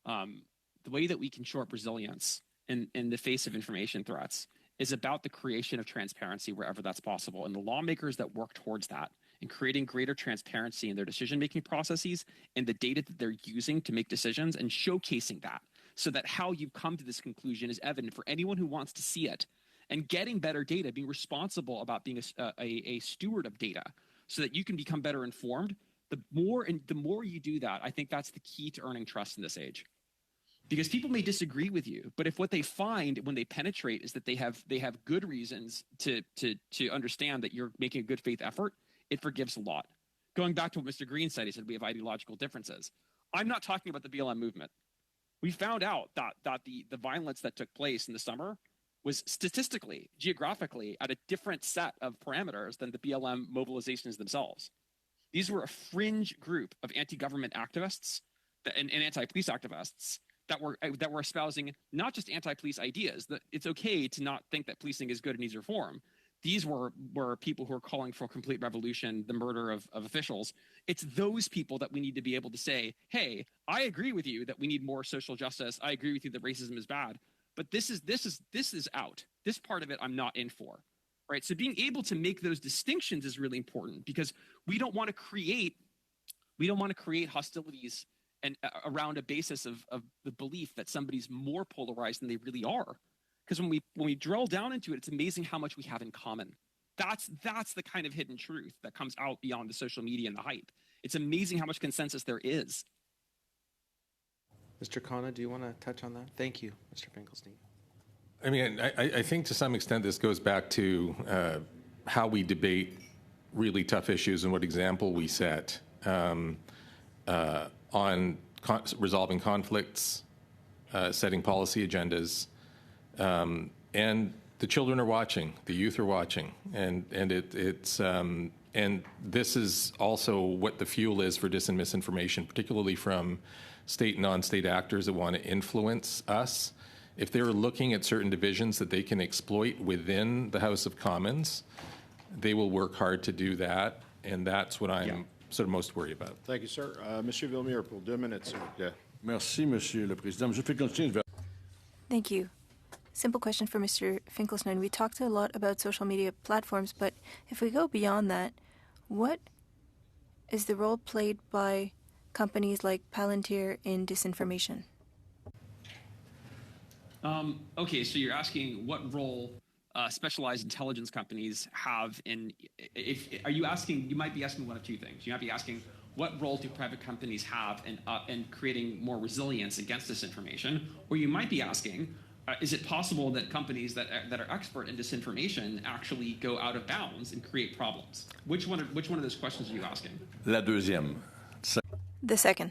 the way that we can shore up resilience in the face of information threats is about the creation of transparency wherever that's possible, and the lawmakers that work towards that and creating greater transparency in their decision-making processes and the data that they're using to make decisions, and showcasing that so that how you come to this conclusion is evident for anyone who wants to see it. And getting better data, being responsible about being a steward of data so that you can become better informed. The more you do that, I think that's the key to earning trust in this age. Because people may disagree with you, but if what they find when they penetrate is that they have good reasons to understand that you're making a good faith effort, it forgives a lot. Going back to what Mr. Green said, he said we have ideological differences. I'm not talking about the BLM movement. We found out that the violence that took place in the summer was statistically, geographically, at a different set of parameters than the BLM mobilizations themselves. These were a fringe group of anti-government activists and anti-police activists that were espousing not just anti-police ideas, that it's okay to not think that policing is good and needs reform. These were people who are calling for a complete revolution, the murder of officials. It's those people that we need to be able to say, hey, I agree with you that we need more social justice. I agree with you that racism is bad. But this is out. This part of it I'm not in for, right? So being able to make those distinctions is really important, because we don't want to create hostilities and around a basis of the belief that somebody's more polarized than they really are. Because when we drill down into it, it's amazing how much we have in common. That's the kind of hidden truth that comes out beyond the social media and the hype. It's amazing how much consensus there is. Mr. Khanna, do you want to touch on that? Thank you, Mr. Finkelstein. I mean, I think to some extent this goes back to how we debate really tough issues and what example we set on resolving conflicts, setting policy agendas, and the children are watching, the youth are watching, and this is also what the fuel is for dis and misinformation, particularly from state and non-state actors that want to influence us. If they're looking at certain divisions that they can exploit within the House of Commons, they will work hard to do that, and that's what I'm sort of most worried about. Thank you, sir. Monsieur Villemure, pour 2 minutes, s'il vous plaît. Merci, Monsieur le Président. Monsieur Finkelstein. Thank you. Simple question for Mr. Finkelstein. We talked a lot about social media platforms, but if we go beyond that, what is the role played by companies like Palantir in disinformation? Okay, so you're asking what role specialized intelligence companies have in. Are you asking? You might be asking one of two things. You might be asking what role do private companies have in creating more resilience against disinformation, or you might be asking, is it possible that companies that are expert in disinformation actually go out of bounds and create problems? Which one of those questions are you asking? La deuxième. The second.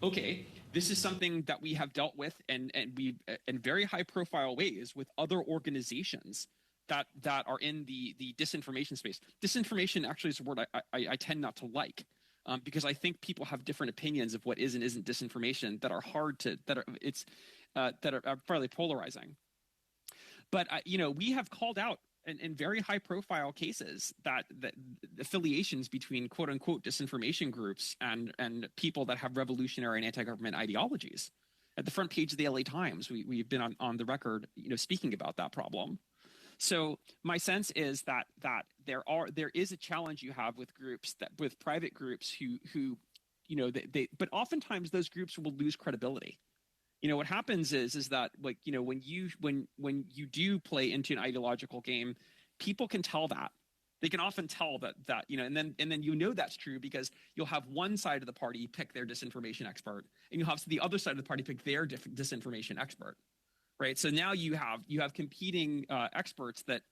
Okay. This is something that we have dealt with and we in very high profile ways with other organizations that are in the disinformation space. Disinformation actually is a word I tend not to like because I think people have different opinions of what is and isn't disinformation that are fairly polarizing. But we have called out in very high profile cases that affiliations between quote unquote disinformation groups and people that have revolutionary and anti-government ideologies. At the front page of the LA Times, we've been on the record, speaking about that problem. So my sense is that there is a challenge you have with groups with private groups who but oftentimes those groups will lose credibility. What happens is that when you do play into an ideological game, people can tell that. They can often tell that and then that's true because you'll have one side of the party pick their disinformation expert, and you'll have the other side of the party pick their disinformation expert, right? So now you have competing experts that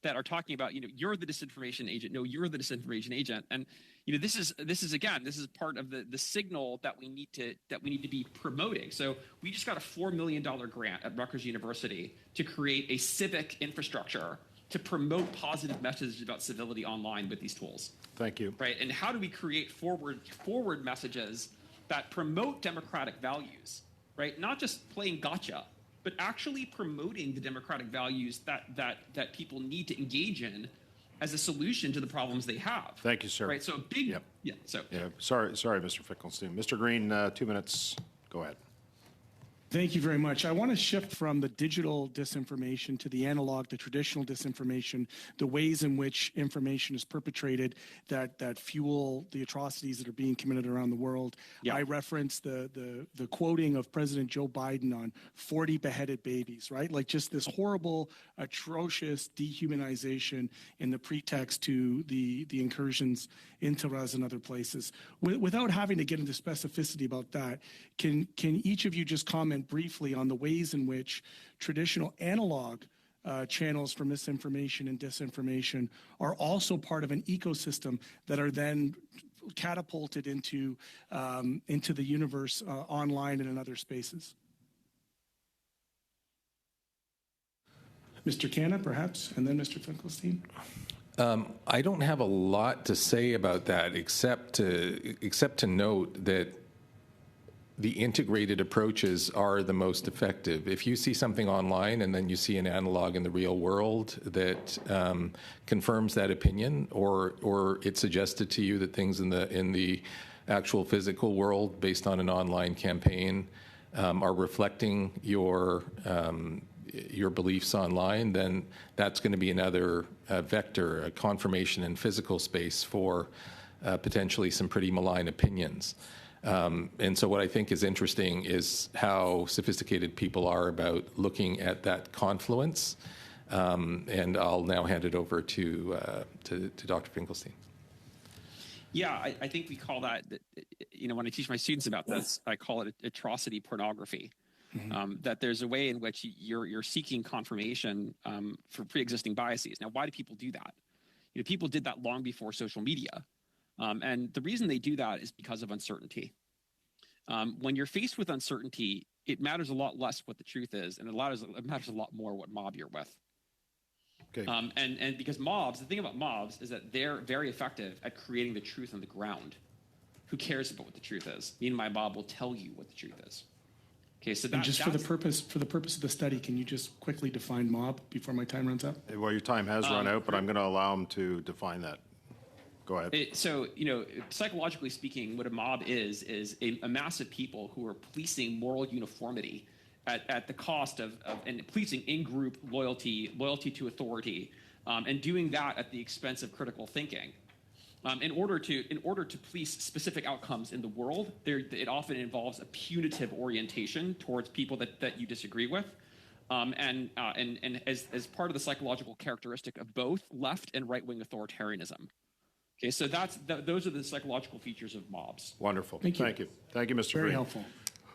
that are talking about, you're the disinformation agent. No, you're the disinformation agent. And this is part of the signal that we need to be promoting. So we just got a $4 million grant at Rutgers University to create a civic infrastructure to promote positive messages about civility online with these tools. Thank you. Right, and how do we create forward messages that promote democratic values? Right, not just playing gotcha, but actually promoting the democratic values that people need to engage in as a solution to the problems they have. Thank you, sir. Right, so big. Yep. Yeah. So. Yeah. Sorry, Mr. Finkelstein. Mr. Green, 2 minutes. Go ahead. Thank you very much. I want to shift from the digital disinformation to the analog, the traditional disinformation, the ways in which information is perpetrated that fuel the atrocities that are being committed around the world. Yeah. I referenced the quoting of President Joe Biden on 40 beheaded babies, right? Like just this horrible, atrocious dehumanization in the pretext to the incursions into Raz and other places. Without having to get into specificity about that, can each of you just comment briefly on the ways in which traditional analog channels for misinformation and disinformation are also part of an ecosystem that are then catapulted into the universe online and in other spaces? Mr. Canna, perhaps, and then Mr. Finkelstein. I don't have a lot to say about that, except to note that the integrated approaches are the most effective. If you see something online and then you see an analog in the real world that confirms that opinion, or it suggested to you that things in the actual physical world based on an online campaign are reflecting your beliefs online, then that's going to be another vector, a confirmation in physical space for potentially some pretty malign opinions. And so what I think is interesting is how sophisticated people are about looking at that confluence. And I'll now hand it over to Dr. Finkelstein. Yeah, I think we call that, when I teach my students about this, I call it atrocity pornography. Mm-hmm. That there's a way in which you're seeking confirmation for pre-existing biases. Now, why do people do that? People did that long before social media. And the reason they do that is because of uncertainty. When you're faced with uncertainty, it matters a lot less what the truth is, and it matters a lot more what mob you're with. Okay. And because mobs, the thing about mobs is that they're very effective at creating the truth on the ground. Who cares about what the truth is? Me and my mob will tell you what the truth is. Okay, so for the purpose of the study, can you just quickly define mob before my time runs out? Well, your time has run out, but I'm going to allow him to define that. Go ahead. Psychologically speaking, what a mob is a mass of people who are policing moral uniformity at the cost of policing in-group loyalty to authority, and doing that at the expense of critical thinking. In order to police specific outcomes in the world, it often involves a punitive orientation towards people that you disagree with, and as part of the psychological characteristic of both left and right-wing authoritarianism. Okay, so those are the psychological features of mobs. Wonderful. Thank you, Mr. Green. Very helpful.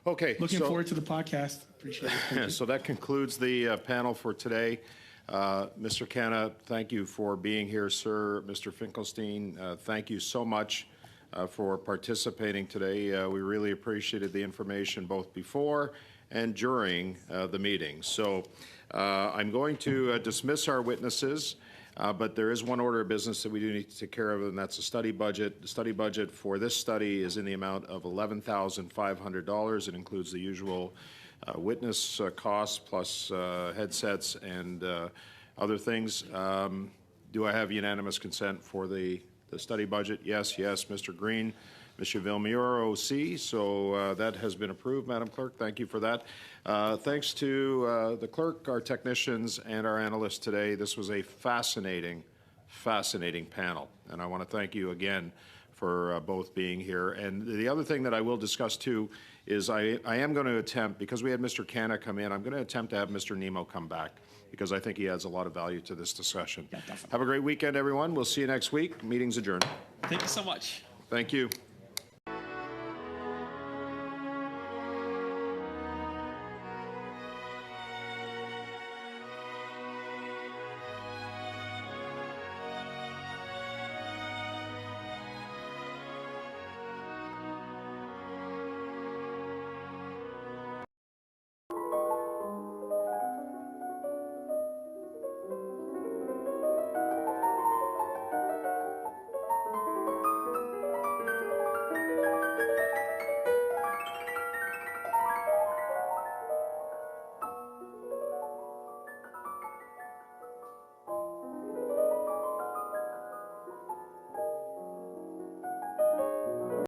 Okay, looking forward to the podcast. Appreciate it. So that concludes the panel for today. Mr. Canna, thank you for being here, sir. Mr. Finkelstein, thank you so much for participating today. We really appreciated the information both before and during the meeting. So I'm going to dismiss our witnesses, but there is one order of business that we do need to take care of, and that's the study budget. The study budget for this study is in the amount of $11,500. It includes the usual witness costs plus headsets and other things. Do I have unanimous consent for the study budget? Yes, Mr. Green, Mr. Villemure, OC. So that has been approved, Madam Clerk. Thank you for that. Thanks to the clerk, our technicians, and our analysts today. This was a fascinating panel, and I want to thank you again for both being here. And the other thing that I will discuss too is I am going to attempt, because we had Mr. Canna come in, I'm going to attempt to have Mr. Nemo come back, because I think he adds a lot of value to this discussion. Yeah, have a great weekend, everyone. We'll see you next week. Meeting's adjourned. Thank you so much. Thank you.